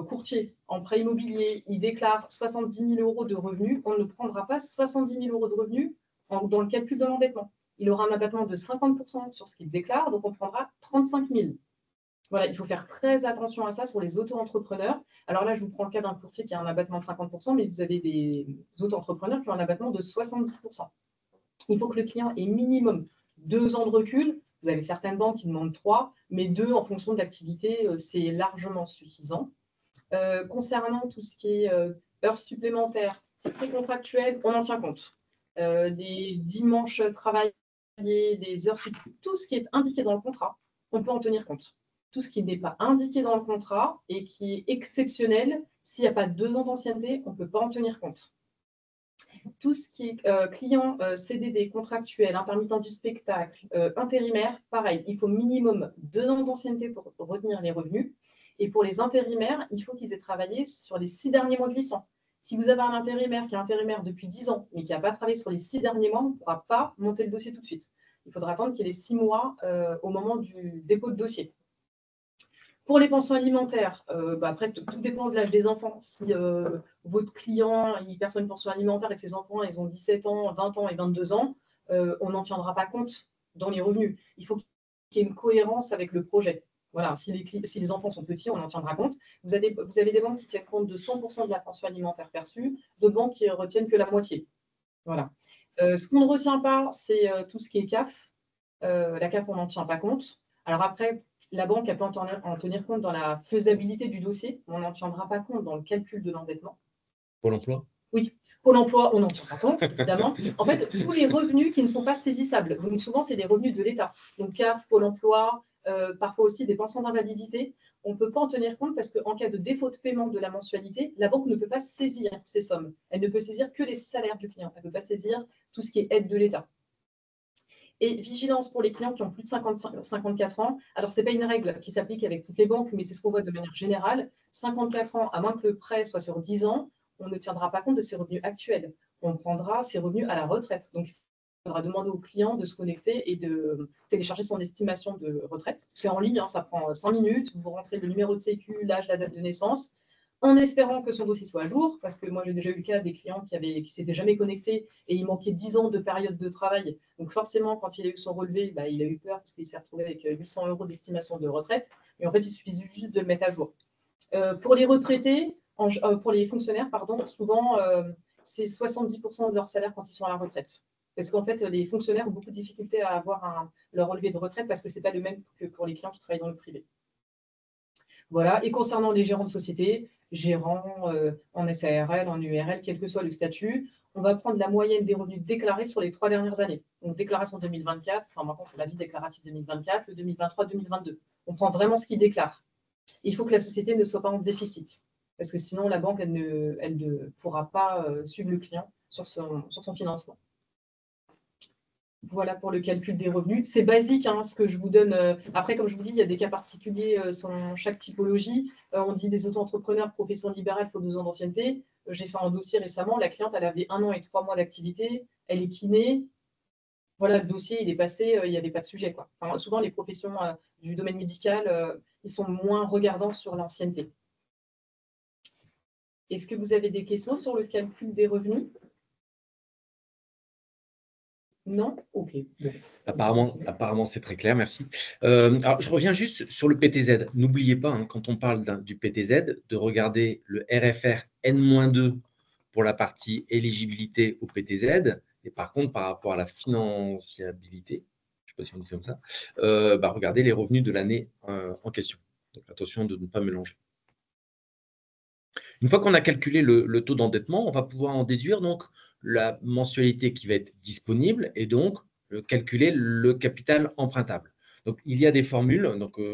courtier en prêt immobilier, il déclare 70 000 € de revenus, on ne prendra pas 70 000 € de revenus dans le calcul de l'endettement. Il aura un abattement de 50% sur ce qu'il déclare, donc on prendra 35 000. Voilà, il faut faire très attention à ça sur les auto-entrepreneurs. Alors là, je vous prends le cas d'un courtier qui a un abattement de 50%, mais vous avez des auto-entrepreneurs qui ont un abattement de 70%. Il faut que le client ait minimum 2 ans de recul. Vous avez certaines banques qui demandent 3, mais 2 en fonction de l'activité, c'est largement suffisant. Concernant tout ce qui est heures supplémentaires, c'est précontractuel, on en tient compte. Des dimanches travaillés, des heures, tout ce qui est indiqué dans le contrat, on peut en tenir compte. Tout ce qui n'est pas indiqué dans le contrat et qui est exceptionnel, s'il n'y a pas 2 ans d'ancienneté, on ne peut pas en tenir compte. Tout ce qui est client CDD, contractuel, intermittent du spectacle, intérimaire, pareil, il faut minimum 2 ans d'ancienneté pour retenir les revenus. Et pour les intérimaires, il faut qu'ils aient travaillé sur les 6 derniers mois glissants. Si vous avez un intérimaire qui est intérimaire depuis 10 ans, mais qui n'a pas travaillé sur les 6 derniers mois, on ne pourra pas monter le dossier tout de suite. Il faudra attendre qu'il y ait les 6 mois au moment du dépôt de dossier. Pour les pensions alimentaires, après, tout dépend de l'âge des enfants. Si votre client il perçoit une pension alimentaire et que ses enfants ils ont 17 ans, 20 ans et 22 ans, on n'en tiendra pas compte dans les revenus. Il faut qu'il y ait une cohérence avec le projet. Voilà, si les enfants sont petits, on en tiendra compte. Vous avez des banques qui tiennent compte de 100% de la pension alimentaire perçue, d'autres banques qui ne retiennent que la moitié. Voilà. Ce qu'on ne retient pas, c'est tout ce qui est CAF. La CAF, on n'en tient pas compte. Alors après, la banque peut en tenir compte dans la faisabilité du dossier, mais on n'en tiendra pas compte dans le calcul de l'endettement. Pôle emploi? Oui, Pôle emploi, on n'en tient pas compte, évidemment. En fait, tous les revenus qui ne sont pas saisissables, donc souvent, c'est des revenus de l'État. Donc CAF, Pôle emploi, parfois aussi des pensions d'invalidité, on ne peut pas en tenir compte parce qu'en cas de défaut de paiement de la mensualité, la banque ne peut pas saisir ces sommes. Elle ne peut saisir que les salaires du client. Elle ne peut pas saisir tout ce qui est aide de l'État. Et vigilance pour les clients qui ont plus de 54 ans. Alors, ce n'est pas une règle qui s'applique avec toutes les banques, mais c'est ce qu'on voit de manière générale. 54 ans, à moins que le prêt soit sur 10 ans, on ne tiendra pas compte de ses revenus actuels. On prendra ses revenus à la retraite. Donc, il faudra demander au client de se connecter et de télécharger son estimation de retraite. C'est en ligne, ça prend 5 minutes. Vous rentrez le numéro de sécu, l'âge, la date de naissance, en espérant que son dossier soit à jour, parce que moi, j'ai déjà eu le cas des clients qui ne s'étaient jamais connectés et il manquait 10 ans de période de travail. Donc forcément, quand il a eu son relevé, il a eu peur parce qu'il s'est retrouvé avec 800 € d'estimation de retraite. Et en fait, il suffisait juste de le mettre à jour. Pour les retraités, pour les fonctionnaires, pardon, souvent, c'est 70% de leur salaire quand ils sont à la retraite. Parce qu'en fait, les fonctionnaires ont beaucoup de difficultés à avoir leur relevé de retraite parce que ce n'est pas le même que pour les clients qui travaillent dans le privé. Voilà. Et concernant les gérants de société, gérants en SARL, en URL, quel que soit le statut, on va prendre la moyenne des revenus déclarés sur les 3 dernières années. Donc, déclaration 2024, enfin maintenant c'est l'avis déclaratif 2024, le 2023-2022. On prend vraiment ce qu'il déclare. Il faut que la société ne soit pas en déficit, parce que sinon la banque elle ne pourra pas suivre le client sur son financement. Voilà pour le calcul des revenus. C'est basique, hein, ce que je vous donne. Après, comme je vous dis, il y a des cas particuliers selon chaque typologie. On dit des auto-entrepreneurs, profession libérale, il faut 2 ans d'ancienneté. J'ai fait un dossier récemment. La cliente, elle avait 1 an et 3 mois d'activité. Elle est kiné. Voilà, le dossier, il est passé, il n'y avait pas de sujet, quoi. Enfin, souvent, les professions du domaine médical, ils sont moins regardants sur l'ancienneté. Est-ce que vous avez des questions sur le calcul des revenus? Non? OK. Apparemment c'est très clair, merci. Alors, je reviens juste sur le PTZ. N'oubliez pas, hein, quand on parle du PTZ, de regarder le RFR N-2 pour la partie éligibilité au PTZ. Et par contre, par rapport à la financiabilité, je ne sais pas si on dit ça comme ça, regardez les revenus de l'année en question. Donc attention de ne pas mélanger. Une fois qu'on a calculé le taux d'endettement, on va pouvoir en déduire donc la mensualité qui va être disponible et donc calculer le capital empruntable. Donc, il y a des formules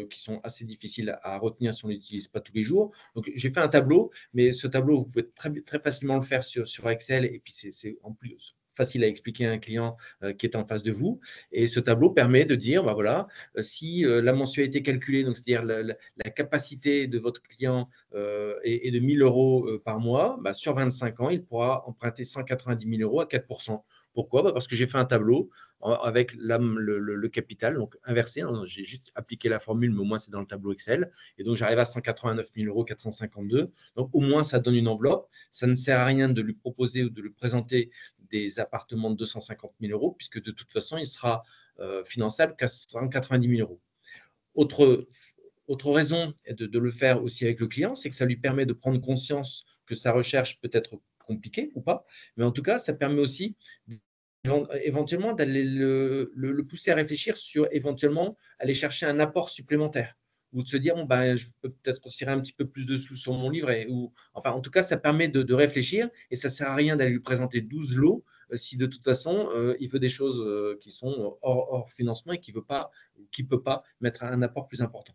qui sont assez difficiles à retenir si on ne l'utilise pas tous les jours. Donc, j'ai fait un tableau, mais ce tableau, vous pouvez très facilement le faire sur Excel et puis c'est en plus facile à expliquer à un client qui est en face de vous. Et ce tableau permet de dire, voilà, si la mensualité calculée, donc c'est-à-dire la capacité de votre client est de 1 000 € par mois, sur 25 ans, il pourra emprunter 190 000 € à 4%. Pourquoi? Parce que j'ai fait un tableau avec le capital, donc inversé. Hein, j'ai juste appliqué la formule, mais au moins c'est dans le tableau Excel. Et donc j'arrive à 189 000 € 452. Donc au moins ça donne une enveloppe. Ça ne sert à rien de lui proposer ou de lui présenter des appartements de 250 000 €, puisque de toute façon, il sera finançable qu'à 190 000 €. Autre raison de le faire aussi avec le client, c'est que ça lui permet de prendre conscience que sa recherche peut être compliquée ou pas, mais en tout cas, ça permet aussi éventuellement d'aller le pousser à réfléchir sur éventuellement aller chercher un apport supplémentaire ou de se dire, je peux peut-être retirer un petit peu plus de sous sur mon livre. Enfin, en tout cas, ça permet de réfléchir et ça ne sert à rien d'aller lui présenter 12 lots si de toute façon, il veut des choses qui sont hors financement et qui ne peut pas mettre un apport plus important.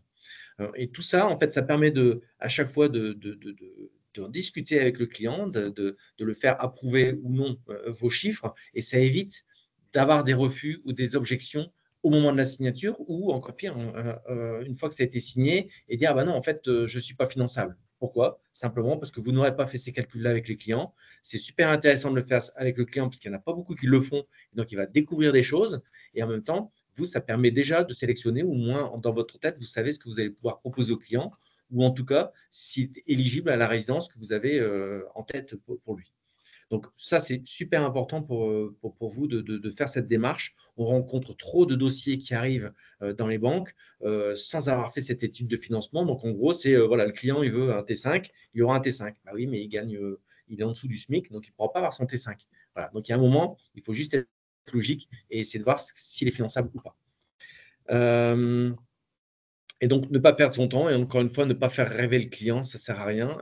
Et tout ça, en fait, ça permet à chaque fois de discuter avec le client, de le faire approuver ou non vos chiffres, et ça évite d'avoir des refus ou des objections au moment de la signature, ou encore pire, une fois que ça a été signé, et dire non, en fait, je ne suis pas finançable. Pourquoi? Simplement parce que vous n'aurez pas fait ces calculs-là avec les clients. C'est super intéressant de le faire avec le client parce qu'il n'y en a pas beaucoup qui le font, donc il va découvrir des choses, et en même temps, vous, ça permet déjà de sélectionner, ou au moins dans votre tête, vous savez ce que vous allez pouvoir proposer au client, ou en tout cas, s'il est éligible à la résidence que vous avez en tête pour lui. Donc ça, c'est super important pour vous de faire cette démarche. On rencontre trop de dossiers qui arrivent dans les banques sans avoir fait cette étude de financement. Donc en gros, c'est voilà, le client, il veut un T5, il y aura un T5. Bah oui, mais il est en dessous du SMIC, donc il ne pourra pas avoir son T5. Voilà. Donc il y a un moment, il faut juste être logique et essayer de voir s'il est finançable ou pas. Et donc, ne pas perdre son temps et encore une fois, ne pas faire rêver le client, ça ne sert à rien.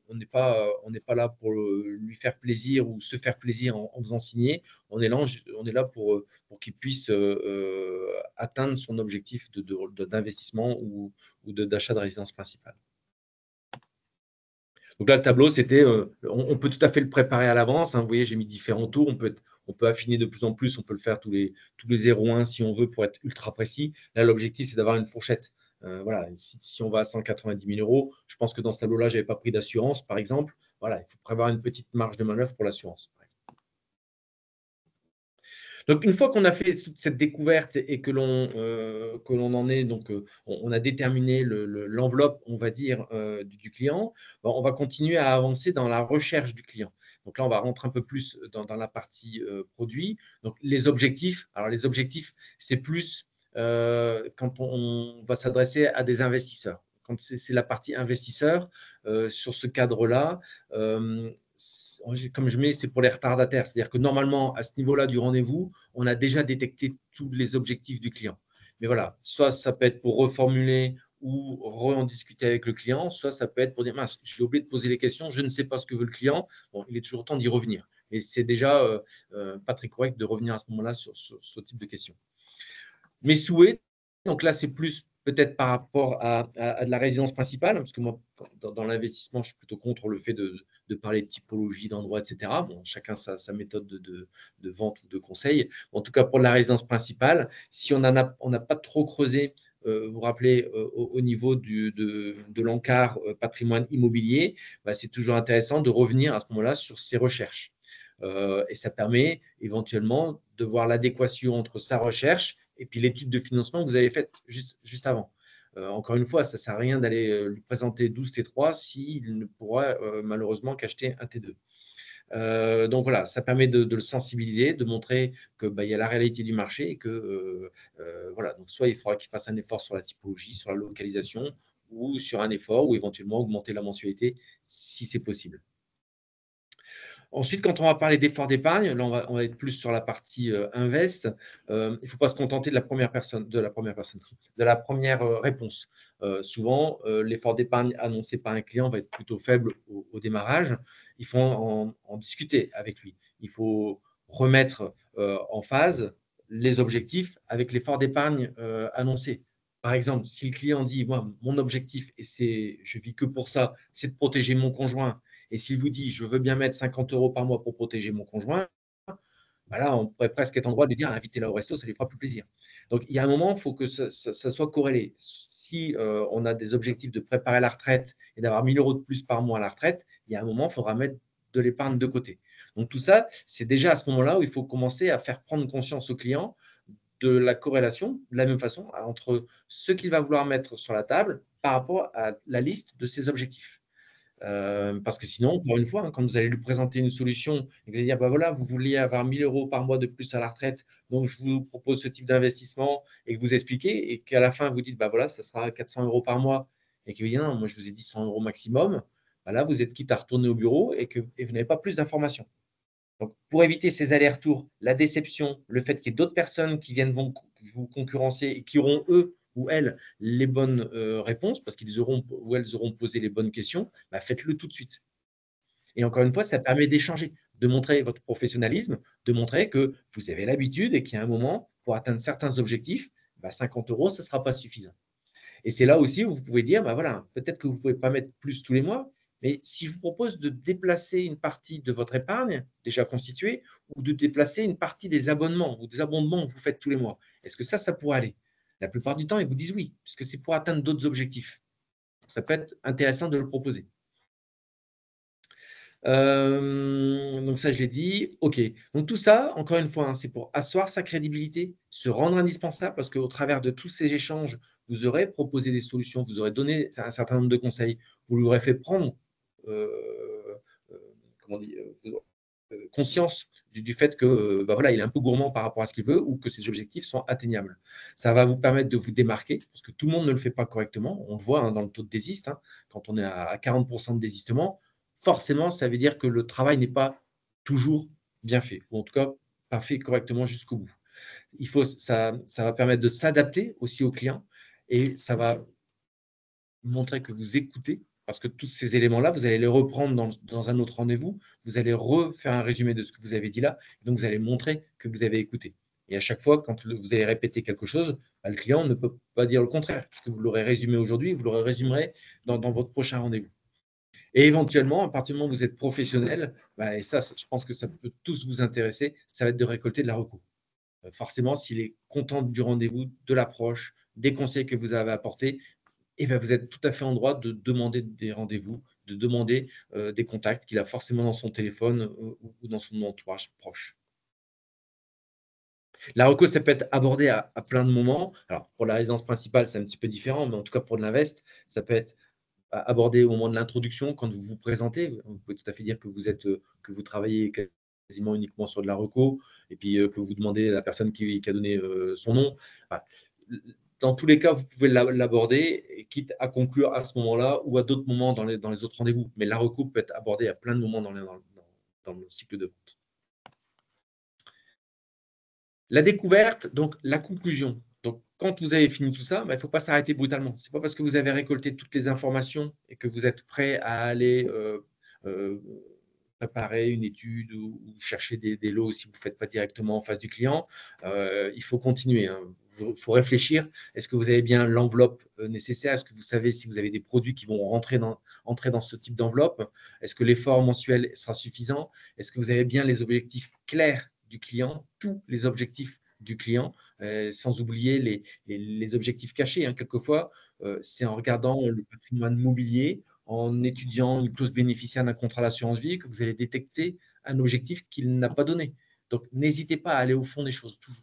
On n'est pas là pour lui faire plaisir ou se faire plaisir en faisant signer. On est là pour qu'il puisse atteindre son objectif d'investissement ou d'achat de résidence principale. Donc là, le tableau, c'était, on peut tout à fait le préparer à l'avance. Hein. Vous voyez, j'ai mis différents tours. On peut affiner de plus en plus. On peut le faire tous les 0,1 si on veut pour être ultra précis. Là, l'objectif, c'est d'avoir une fourchette. Voilà, si on va à 190 000 €, je pense que dans ce tableau-là, je n'avais pas pris d'assurance, par exemple. Voilà, il faut prévoir une petite marge de manœuvre pour l'assurance. Donc, une fois qu'on a fait toute cette découverte et que l'on en est, donc on a déterminé l'enveloppe, on va dire, du client, on va continuer à avancer dans la recherche du client. Donc là, on va rentrer un peu plus dans la partie produit. Donc, les objectifs. Alors, les objectifs, c'est plus quand on va s'adresser à des investisseurs. Quand c'est la partie investisseur, sur ce cadre-là, comme je mets, c'est pour les retardataires. C'est-à-dire que normalement, à ce niveau-là du rendez-vous, on a déjà détecté tous les objectifs du client. Mais voilà, soit ça peut être pour reformuler ou en discuter avec le client, soit ça peut être pour dire, mince, j'ai oublié de poser les questions, je ne sais pas ce que veut le client. Bon, il est toujours temps d'y revenir. Et c'est déjà pas très correct de revenir à ce moment-là sur ce type de questions. Mes souhaits, donc là, c'est plus peut-être par rapport à de la résidence principale, parce que moi, dans l'investissement, je suis plutôt contre le fait de parler de typologie, d'endroit, etc. Bon, chacun sa méthode de vente ou de conseil. En tout cas, pour la résidence principale, si on n'a pas trop creusé, vous vous rappelez, au niveau de l'encart patrimoine immobilier, bah, c'est toujours intéressant de revenir à ce moment-là sur ses recherches. Et ça permet éventuellement de voir l'adéquation entre sa recherche et puis l'étude de financement que vous avez faite juste avant. Encore une fois, ça ne sert à rien d'aller lui présenter 12 T3 s'il ne pourra malheureusement qu'acheter un T2. Donc voilà, ça permet de le sensibiliser, de montrer qu'il y a la réalité du marché et que voilà, donc soit il faudra qu'il fasse un effort sur la typologie, sur la localisation, ou sur un effort, ou éventuellement augmenter la mensualité si c'est possible. Ensuite, quand on va parler d'effort d'épargne, là, on va être plus sur la partie invest. Il ne faut pas se contenter de la première réponse. Souvent, l'effort d'épargne annoncé par un client va être plutôt faible au démarrage. Il faut en discuter avec lui. Il faut remettre en phase les objectifs avec l'effort d'épargne annoncé. Par exemple, si le client dit, moi, mon objectif, et je vis que pour ça, c'est de protéger mon conjoint. Et s'il vous dit, je veux bien mettre 50 € par mois pour protéger mon conjoint, bah là, on pourrait presque être en droit de dire, invitez-le au resto, ça lui fera plus plaisir. Donc, il y a un moment, il faut que ça soit corrélé. Si on a des objectifs de préparer la retraite et d'avoir 1 000 € de plus par mois à la retraite, il y a un moment, il faudra mettre de l'épargne de côté. Donc, tout ça, c'est déjà à ce moment-là où il faut commencer à faire prendre conscience au client de la corrélation, de la même façon, entre ce qu'il va vouloir mettre sur la table par rapport à la liste de ses objectifs. Parce que sinon, encore une fois, quand vous allez lui présenter une solution et que vous allez dire, bah voilà, vous vouliez avoir 1 000 € par mois de plus à la retraite, donc je vous propose ce type d'investissement et que vous expliquez et qu'à la fin, vous dites, bah voilà, ça sera 400 € par mois et qu'il vous dit, non, moi je vous ai dit 100 € maximum, bah là, vous êtes quitte à retourner au bureau et vous n'avez pas plus d'informations. Donc, pour éviter ces allers-retours, la déception, le fait qu'il y ait d'autres personnes qui viennent vous concurrencer et qui auront, eux ou elles, les bonnes réponses, parce qu'ils auront ou elles auront posé les bonnes questions, bah, faites-le tout de suite. Et encore une fois, ça permet d'échanger, de montrer votre professionnalisme, de montrer que vous avez l'habitude et qu'il y a un moment, pour atteindre certains objectifs, 50 €, ce ne sera pas suffisant. Et c'est là aussi où vous pouvez dire, bah voilà, peut-être que vous ne pouvez pas mettre plus tous les mois, mais si je vous propose de déplacer une partie de votre épargne déjà constituée ou de déplacer une partie des abonnements ou des abondements que vous faites tous les mois, est-ce que ça pourrait aller? La plupart du temps, ils vous disent oui, puisque c'est pour atteindre d'autres objectifs. Ça peut être intéressant de le proposer. Donc ça, je l'ai dit. OK. Donc tout ça, encore une fois, c'est pour asseoir sa crédibilité, se rendre indispensable, parce qu'au travers de tous ces échanges, vous aurez proposé des solutions, vous aurez donné un certain nombre de conseils, vous lui aurez fait prendre conscience du fait que voilà, il est un peu gourmand par rapport à ce qu'il veut ou que ses objectifs sont atteignables. Ça va vous permettre de vous démarquer, parce que tout le monde ne le fait pas correctement. On le voit dans le taux de désist, quand on est à 40% de désistement, forcément, ça veut dire que le travail n'est pas toujours bien fait, ou en tout cas pas fait correctement jusqu'au bout. Ça va permettre de s'adapter aussi aux clients et ça va montrer que vous écoutez, parce que tous ces éléments-là, vous allez les reprendre dans un autre rendez-vous, vous allez refaire un résumé de ce que vous avez dit là, donc vous allez montrer que vous avez écouté. Et à chaque fois, quand vous allez répéter quelque chose, le client ne peut pas dire le contraire, puisque vous l'aurez résumé aujourd'hui, vous l'aurez résumé dans votre prochain rendez-vous. Et éventuellement, à partir du moment où vous êtes professionnel, et ça, je pense que ça peut tous vous intéresser, ça va être de récolter de la reco. Forcément, s'il est content du rendez-vous, de l'approche, des conseils que vous avez apportés, vous êtes tout à fait en droit de demander des rendez-vous, de demander des contacts qu'il a forcément dans son téléphone ou dans son entourage proche. La reco, ça peut être abordé à plein de moments. Alors, pour la résidence principale, c'est un petit peu différent, mais en tout cas, pour de l'invest, ça peut être abordé au moment de l'introduction, quand vous vous présentez. Vous pouvez tout à fait dire que vous travaillez quasiment uniquement sur de la reco, et puis que vous demandez à la personne qui a donné son nom. Voilà. Dans tous les cas, vous pouvez l'aborder, quitte à conclure à ce moment-là ou à d'autres moments dans les autres rendez-vous. Mais la reco peut être abordée à plein de moments dans le cycle de vente. La découverte, donc la conclusion. Donc, quand vous avez fini tout ça, il ne faut pas s'arrêter brutalement. Ce n'est pas parce que vous avez récolté toutes les informations et que vous êtes prêt à aller préparer une étude ou chercher des lots si vous ne faites pas directement en face du client. Il faut continuer, hein. Il faut réfléchir. Est-ce que vous avez bien l'enveloppe nécessaire? Est-ce que vous savez si vous avez des produits qui vont entrer dans ce type d'enveloppe? Est-ce que l'effort mensuel sera suffisant? Est-ce que vous avez bien les objectifs clairs du client, tous les objectifs du client, sans oublier les objectifs cachés, hein. Quelquefois, c'est en regardant le patrimoine mobilier, en étudiant une clause bénéficiaire d'un contrat d'assurance vie, que vous allez détecter un objectif qu'il n'a pas donné. Donc, n'hésitez pas à aller au fond des choses, toujours.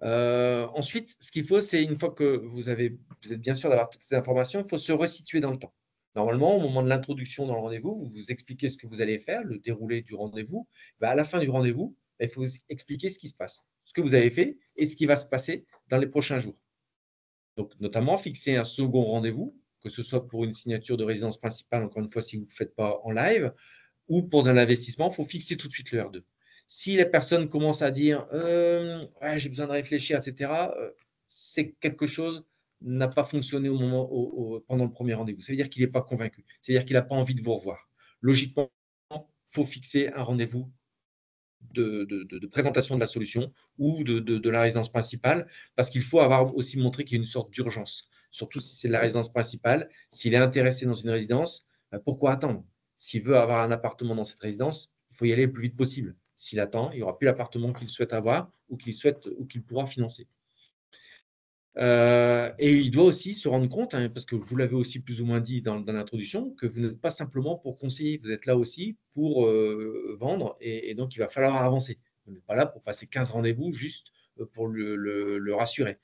Ensuite, ce qu'il faut, c'est une fois que vous êtes bien sûr d'avoir toutes ces informations, il faut se resituer dans le temps. Normalement, au moment de l'introduction dans le rendez-vous, vous vous expliquez ce que vous allez faire, le déroulé du rendez-vous. À la fin du rendez-vous, il faut expliquer ce qui se passe, ce que vous avez fait et ce qui va se passer dans les prochains jours. Donc, notamment, fixer un second rendez-vous, que ce soit pour une signature de résidence principale, encore une fois, si vous ne le faites pas en live, ou pour de l'investissement, il faut fixer tout de suite le R2. Si la personne commence à dire ouais, j'ai besoin de réfléchir, etc., c'est quelque chose n'a pas fonctionné pendant le premier rendez-vous. Ça veut dire qu'il n'est pas convaincu. C'est-à-dire qu'il n'a pas envie de vous revoir. Logiquement, il faut fixer un rendez-vous de présentation de la solution ou de la résidence principale, parce qu'il faut avoir aussi montré qu'il y a une sorte d'urgence. Surtout si c'est la résidence principale. S'il est intéressé dans une résidence, pourquoi attendre? S'il veut avoir un appartement dans cette résidence, il faut y aller le plus vite possible. S'il attend, il n'y aura plus l'appartement qu'il souhaite avoir ou qu'il pourra financer. Et il doit aussi se rendre compte, hein, parce que vous l'avez aussi plus ou moins dit dans l'introduction, que vous n'êtes pas simplement pour conseiller, vous êtes là aussi pour vendre, et donc il va falloir avancer. Vous n'êtes pas là pour passer 15 rendez-vous juste pour le rassurer.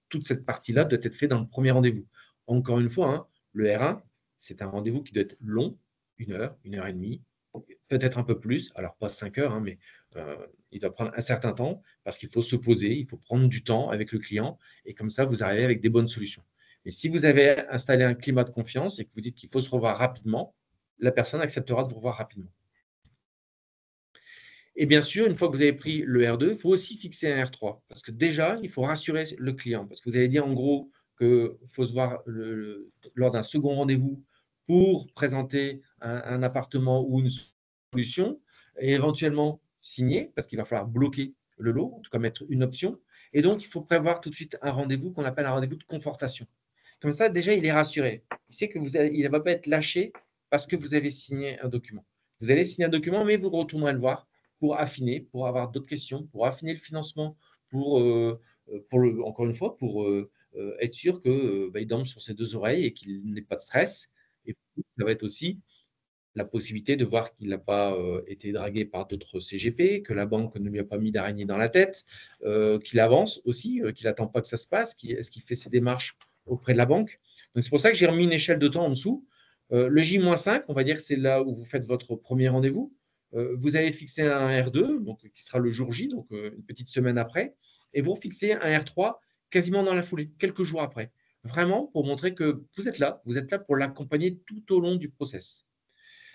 Toute cette partie-là doit être faite dans le premier rendez-vous. Encore une fois, hein, le R1, c'est un rendez-vous qui doit être long, 1 heure, 1 heure et demie, peut-être un peu plus, alors pas 5 heures, hein, mais il doit prendre un certain temps parce qu'il faut se poser, il faut prendre du temps avec le client et comme ça, vous arrivez avec des bonnes solutions. Et si vous avez installé un climat de confiance et que vous dites qu'il faut se revoir rapidement, la personne acceptera de vous revoir rapidement. Et bien sûr, une fois que vous avez pris le R2, il faut aussi fixer un R3 parce que déjà, il faut rassurer le client parce que vous allez dire en gros qu'il faut se voir lors d'un second rendez-vous pour présenter un appartement ou une solution et éventuellement signer parce qu'il va falloir bloquer le lot, en tout cas mettre une option. Et donc, il faut prévoir tout de suite un rendez-vous qu'on appelle un rendez-vous de confortation. Comme ça, déjà, il est rassuré. Il sait qu'il ne va pas être lâché parce que vous avez signé un document. Vous allez signer un document, mais vous retournerez le voir pour affiner, pour avoir d'autres questions, pour affiner le financement, encore une fois, pour être sûr qu'il dorme sur ses 2 oreilles et qu'il n'ait pas de stress. Et ça va être aussi la possibilité de voir qu'il n'a pas été dragué par d'autres CGP, que la banque ne lui a pas mis d'araignée dans la tête, qu'il avance aussi, qu'il n'attend pas que ça se passe, est-ce qu'il fait ses démarches auprès de la banque. Donc, c'est pour ça que j'ai remis une échelle de temps en dessous. Le J-5, on va dire que c'est là où vous faites votre premier rendez-vous. Vous avez fixé un R2, donc, qui sera le jour J, donc une petite semaine après, et vous fixez un R3 quasiment dans la foulée, quelques jours après. Vraiment pour montrer que vous êtes là pour l'accompagner tout au long du process.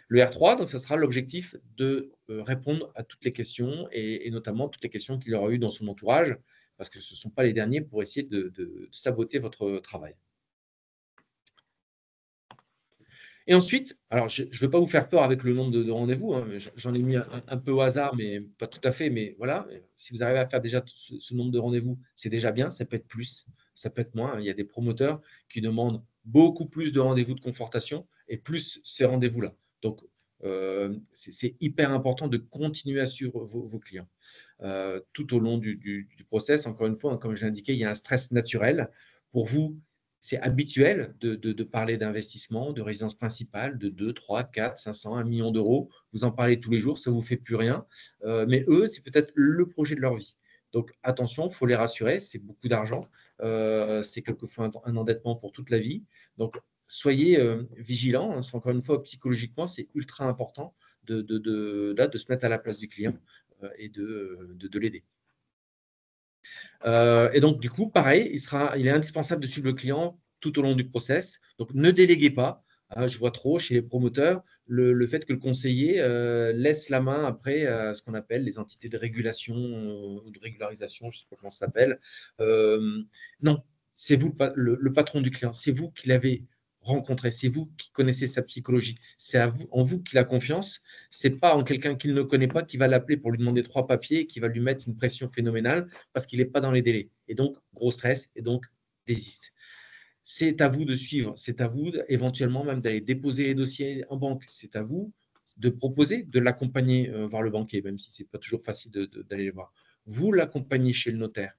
Le R3, donc, ça sera l'objectif de répondre à toutes les questions et notamment toutes les questions qu'il aura eues dans son entourage, parce que ce ne sont pas les derniers pour essayer de saboter votre travail. Et ensuite, alors je ne vais pas vous faire peur avec le nombre de rendez-vous, hein, j'en ai mis un peu au hasard, mais pas tout à fait. Mais voilà, si vous arrivez à faire déjà ce nombre de rendez-vous, c'est déjà bien. Ça peut être plus, ça peut être moins. Il y a des promoteurs qui demandent beaucoup plus de rendez-vous de confortation et plus ces rendez-vous-là. Donc, c'est hyper important de continuer à suivre vos clients tout au long du process. Encore une fois, hein, comme je l'ai indiqué, il y a un stress naturel. Pour vous, c'est habituel de parler d'investissement, de résidence principale, de 2, 3, 4, 500, 1 million d'euros. Vous en parlez tous les jours, ça ne vous fait plus rien. Mais eux, c'est peut-être le projet de leur vie. Donc, attention, il faut les rassurer, c'est beaucoup d'argent. C'est quelquefois un endettement pour toute la vie. Donc, soyez vigilants. Hein, encore une fois, psychologiquement, c'est ultra important de se mettre à la place du client et de l'aider. Et donc, du coup, pareil, il est indispensable de suivre le client tout au long du process. Donc, ne déléguez pas. Je vois trop chez les promoteurs le fait que le conseiller laisse la main après à ce qu'on appelle les entités de régulation ou de régularisation, je ne sais pas comment ça s'appelle. Non, c'est vous le patron du client. C'est vous qui l'avez rencontrer. C'est vous qui connaissez sa psychologie. C'est en vous qu'il a confiance. Ce n'est pas en quelqu'un qu'il ne connaît pas qui va l'appeler pour lui demander 3 papiers et qui va lui mettre une pression phénoménale parce qu'il n'est pas dans les délais. Et donc, gros stress et donc désiste. C'est à vous de suivre. C'est à vous éventuellement même d'aller déposer les dossiers en banque. C'est à vous de proposer, de l'accompagner voir le banquier, même si ce n'est pas toujours facile d'aller le voir. Vous l'accompagnez chez le notaire.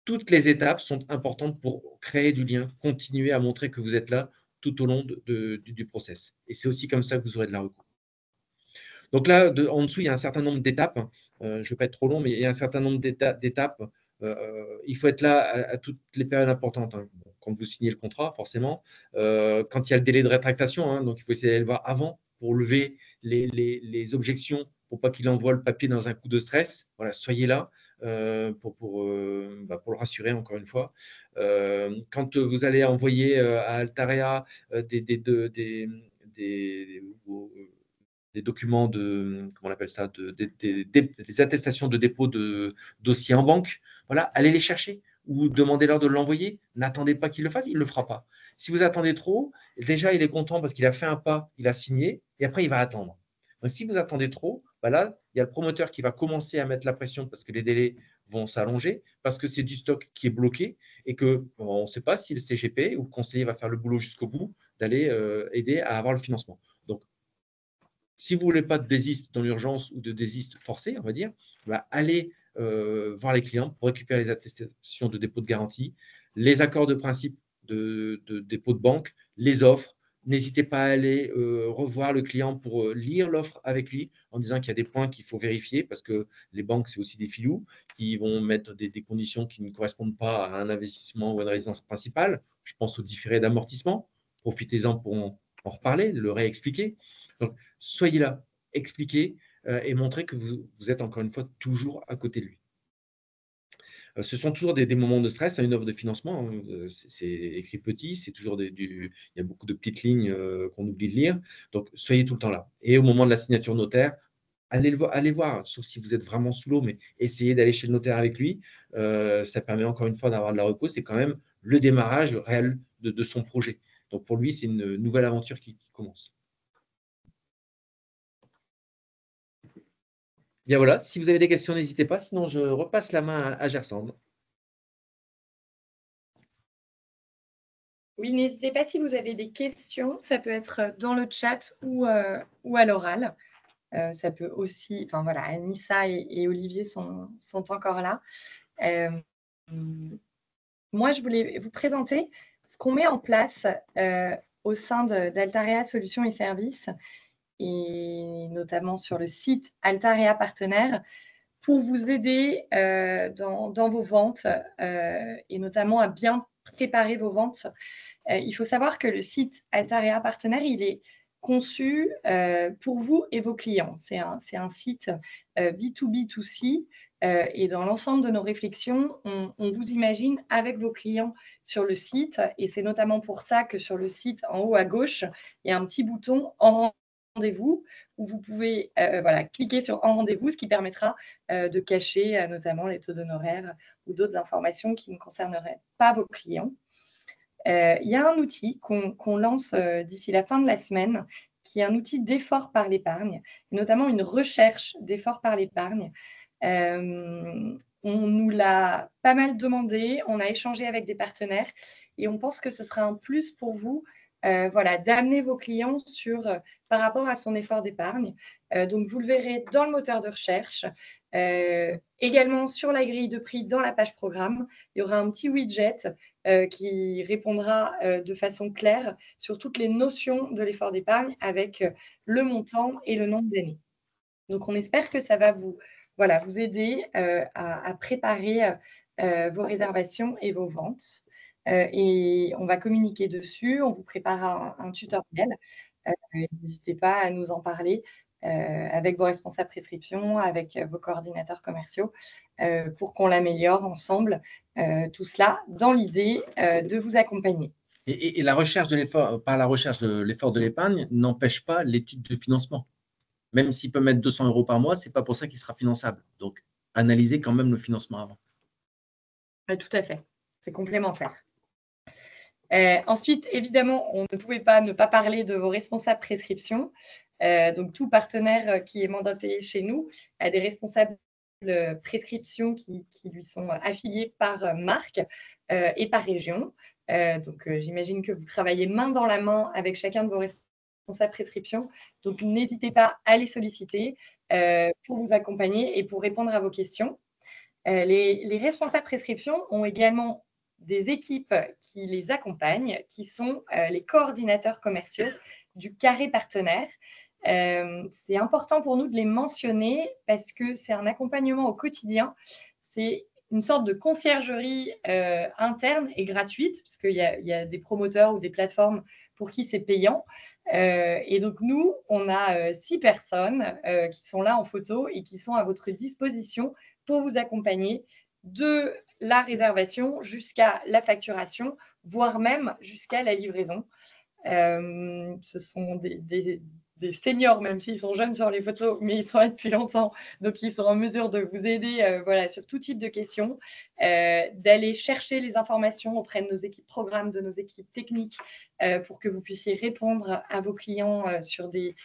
Toutes les étapes sont importantes pour créer du lien, continuer à montrer que vous êtes là tout au long du process. Et c'est aussi comme ça que vous aurez de la recours. Donc là, en dessous, il y a un certain nombre d'étapes. Je ne vais pas être trop long, mais il y a un certain nombre d'étapes. Il faut être là à toutes les périodes importantes. Quand vous signez le contrat, forcément. Quand il y a le délai de rétractation, donc il faut essayer d'aller le voir avant pour lever les objections, pour pas qu'il envoie le papier dans un coup de stress. Voilà, soyez là pour le rassurer, encore une fois. Quand vous allez envoyer à Altarea des documents comment on appelle ça, des attestations de dépôt de dossiers en banque, voilà, allez les chercher ou demandez-leur de l'envoyer. N'attendez pas qu'il le fasse, il ne le fera pas. Si vous attendez trop, déjà, il est content parce qu'il a fait un pas, il a signé, et après, il va attendre. Donc, si vous attendez trop, là, il y a le promoteur qui va commencer à mettre la pression parce que les délais vont s'allonger, parce que c'est du stock qui est bloqué et qu'on ne sait pas si le CGP ou le conseiller va faire le boulot jusqu'au bout d'aller aider à avoir le financement. Donc, si vous ne voulez pas de désist dans l'urgence ou de désist forcé, on va dire, allez voir les clients pour récupérer les attestations de dépôt de garantie, les accords de principe de dépôt de banque, les offres. N'hésitez pas à aller revoir le client pour lire l'offre avec lui en disant qu'il y a des points qu'il faut vérifier parce que les banques, c'est aussi des filous qui vont mettre des conditions qui ne correspondent pas à un investissement ou à une résidence principale. Je pense au différé d'amortissement. Profitez-en pour en reparler, de le réexpliquer. Donc, soyez là, expliquez et montrez que vous êtes encore une fois toujours à côté de lui. Ce sont toujours des moments de stress à une offre de financement. C'est écrit petit, c'est toujours il y a beaucoup de petites lignes qu'on oublie de lire. Donc, soyez tout le temps là. Et au moment de la signature notaire, allez voir, sauf si vous êtes vraiment sous l'eau, mais essayez d'aller chez le notaire avec lui. Ça permet encore une fois d'avoir de la reco. C'est quand même le démarrage réel de son projet. Donc, pour lui, c'est une nouvelle aventure qui commence. Bien voilà, si vous avez des questions, n'hésitez pas. Sinon, je repasse la main à Gersande. Oui, n'hésitez pas si vous avez des questions. Ça peut être dans le chat ou à l'oral. Ça peut aussi, enfin voilà, Anissa et Olivier sont encore là. Moi, je voulais vous présenter ce qu'on met en place au sein d'Altarea Solutions et Services, et notamment sur le site Altarea Partenaire, pour vous aider dans vos ventes et notamment à bien préparer vos ventes. Il faut savoir que le site Altarea Partenaire, il est conçu pour vous et vos clients. C'est un site B2B2C et dans l'ensemble de nos réflexions, on vous imagine avec vos clients sur le site, et c'est notamment pour ça que sur le site, en haut à gauche, il y a un petit bouton « En rendez-vous » où vous pouvez cliquer sur « En rendez-vous », ce qui permettra de cacher notamment les taux d'honoraires ou d'autres informations qui ne concerneraient pas vos clients. Il y a un outil qu'on lance d'ici la fin de la semaine, qui est un outil d'effort par l'épargne, notamment une recherche d'effort par l'épargne. On nous l'a pas mal demandé, on a échangé avec des partenaires et on pense que ce sera un plus pour vous d'amener vos clients par rapport à son effort d'épargne. Donc, vous le verrez dans le moteur de recherche. Également sur la grille de prix dans la page programme, il y aura un petit widget qui répondra de façon claire sur toutes les notions de l'effort d'épargne avec le montant et le nombre d'années. Donc, on espère que ça va vous aider à préparer vos réservations et vos ventes. Et on va communiquer dessus, on vous prépare un tutoriel. N'hésitez pas à nous en parler avec vos responsables prescription, avec vos coordinateurs commerciaux, pour qu'on l'améliore ensemble, tout cela dans l'idée de vous accompagner. Et la recherche de l'effort, par la recherche de l'effort de l'épargne, n'empêche pas l'étude de financement. Même s'il peut mettre 200 € par mois, ce n'est pas pour ça qu'il sera finançable. Donc, analysez quand même le financement avant. Tout à fait, c'est complémentaire. Ensuite, évidemment, on ne pouvait pas ne pas parler de vos responsables prescription. Donc, tout partenaire qui est mandaté chez nous a des responsables prescription qui lui sont affiliés par marque et par région. Donc, j'imagine que vous travaillez main dans la main avec chacun de vos responsables prescription. Donc, n'hésitez pas à les solliciter pour vous accompagner et pour répondre à vos questions. Les responsables prescription ont également des équipes qui les accompagnent, qui sont les coordinateurs commerciaux du carré partenaire. C'est important pour nous de les mentionner parce que c'est un accompagnement au quotidien. C'est une sorte de conciergerie interne et gratuite, parce qu'il y a des promoteurs ou des plateformes pour qui c'est payant. Et donc, nous, on a 6 personnes qui sont là en photo et qui sont à votre disposition pour vous accompagner de la réservation jusqu'à la facturation, voire même jusqu'à la livraison. Ce sont des seniors, même s'ils sont jeunes sur les photos, mais ils sont là depuis longtemps, donc ils sont en mesure de vous aider voilà, sur tout type de questions, d'aller chercher les informations auprès de nos équipes programmes, de nos équipes techniques, pour que vous puissiez répondre à vos clients sur des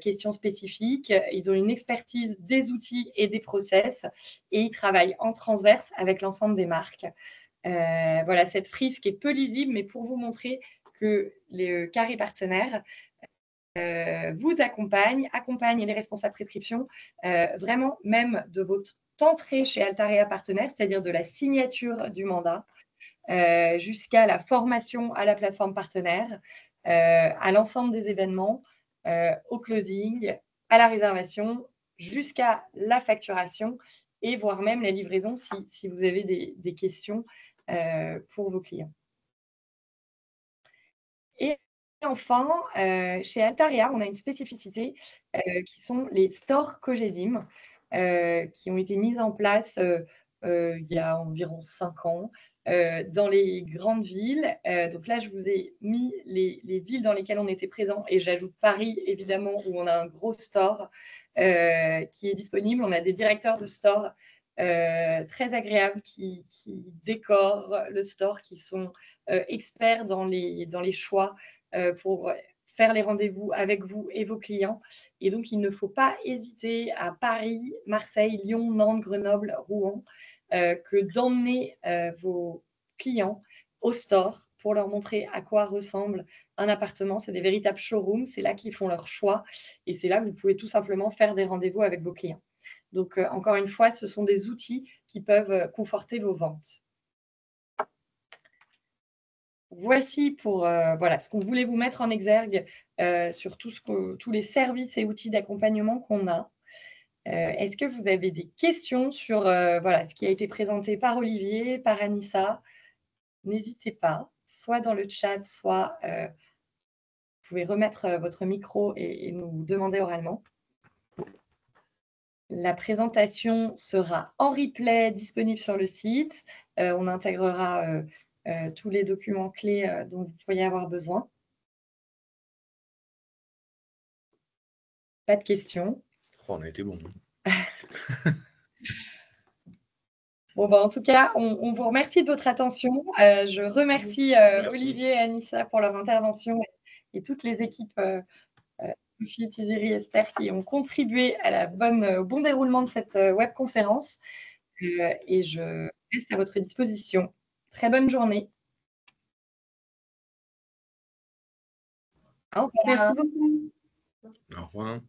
questions spécifiques. Ils ont une expertise des outils et des process et ils travaillent en transverse avec l'ensemble des marques. Voilà, cette frise qui est peu lisible, mais pour vous montrer que le carré partenaire vous accompagne les responsables prescription, vraiment même de votre entrée chez Altarea Partenaire, c'est-à-dire de la signature du mandat, jusqu'à la formation à la plateforme partenaire, à l'ensemble des événements, au closing, à la réservation, jusqu'à la facturation et voire même la livraison si vous avez des questions pour vos clients. Et enfin, chez Altarea, on a une spécificité qui sont les stores Cogedim qui ont été mis en place il y a environ 5 ans dans les grandes villes. Donc là, je vous ai mis les villes dans lesquelles on était présent et j'ajoute Paris, évidemment, où on a un gros store qui est disponible. On a des directeurs de store très agréables qui décorent le store, qui sont experts dans les choix pour faire les rendez-vous avec vous et vos clients. Et donc, il ne faut pas hésiter à Paris, Marseille, Lyon, Nantes, Grenoble, Rouen, que d'emmener vos clients au store pour leur montrer à quoi ressemble un appartement. C'est des véritables showrooms, c'est là qu'ils font leur choix et c'est là que vous pouvez tout simplement faire des rendez-vous avec vos clients. Donc, encore une fois, ce sont des outils qui peuvent conforter vos ventes. Voici pour voilà, ce qu'on voulait vous mettre en exergue sur tous les services et outils d'accompagnement qu'on a. Est-ce que vous avez des questions sur voilà, ce qui a été présenté par Olivier, par Anissa? N'hésitez pas, soit dans le chat, soit vous pouvez remettre votre micro et nous demander oralement. La présentation sera en replay disponible sur le site. On intégrera tous les documents clés dont vous pourriez avoir besoin. Pas de questions. Oh, on a été bon. Bon, en tout cas, on vous remercie de votre attention. Je remercie Olivier et Anissa pour leur intervention et toutes les équipes Sophie, Thierry, Esther qui ont contribué au bon déroulement de cette webconférence. Et je reste à votre disposition. Très bonne journée. Au revoir. Merci beaucoup. Au revoir.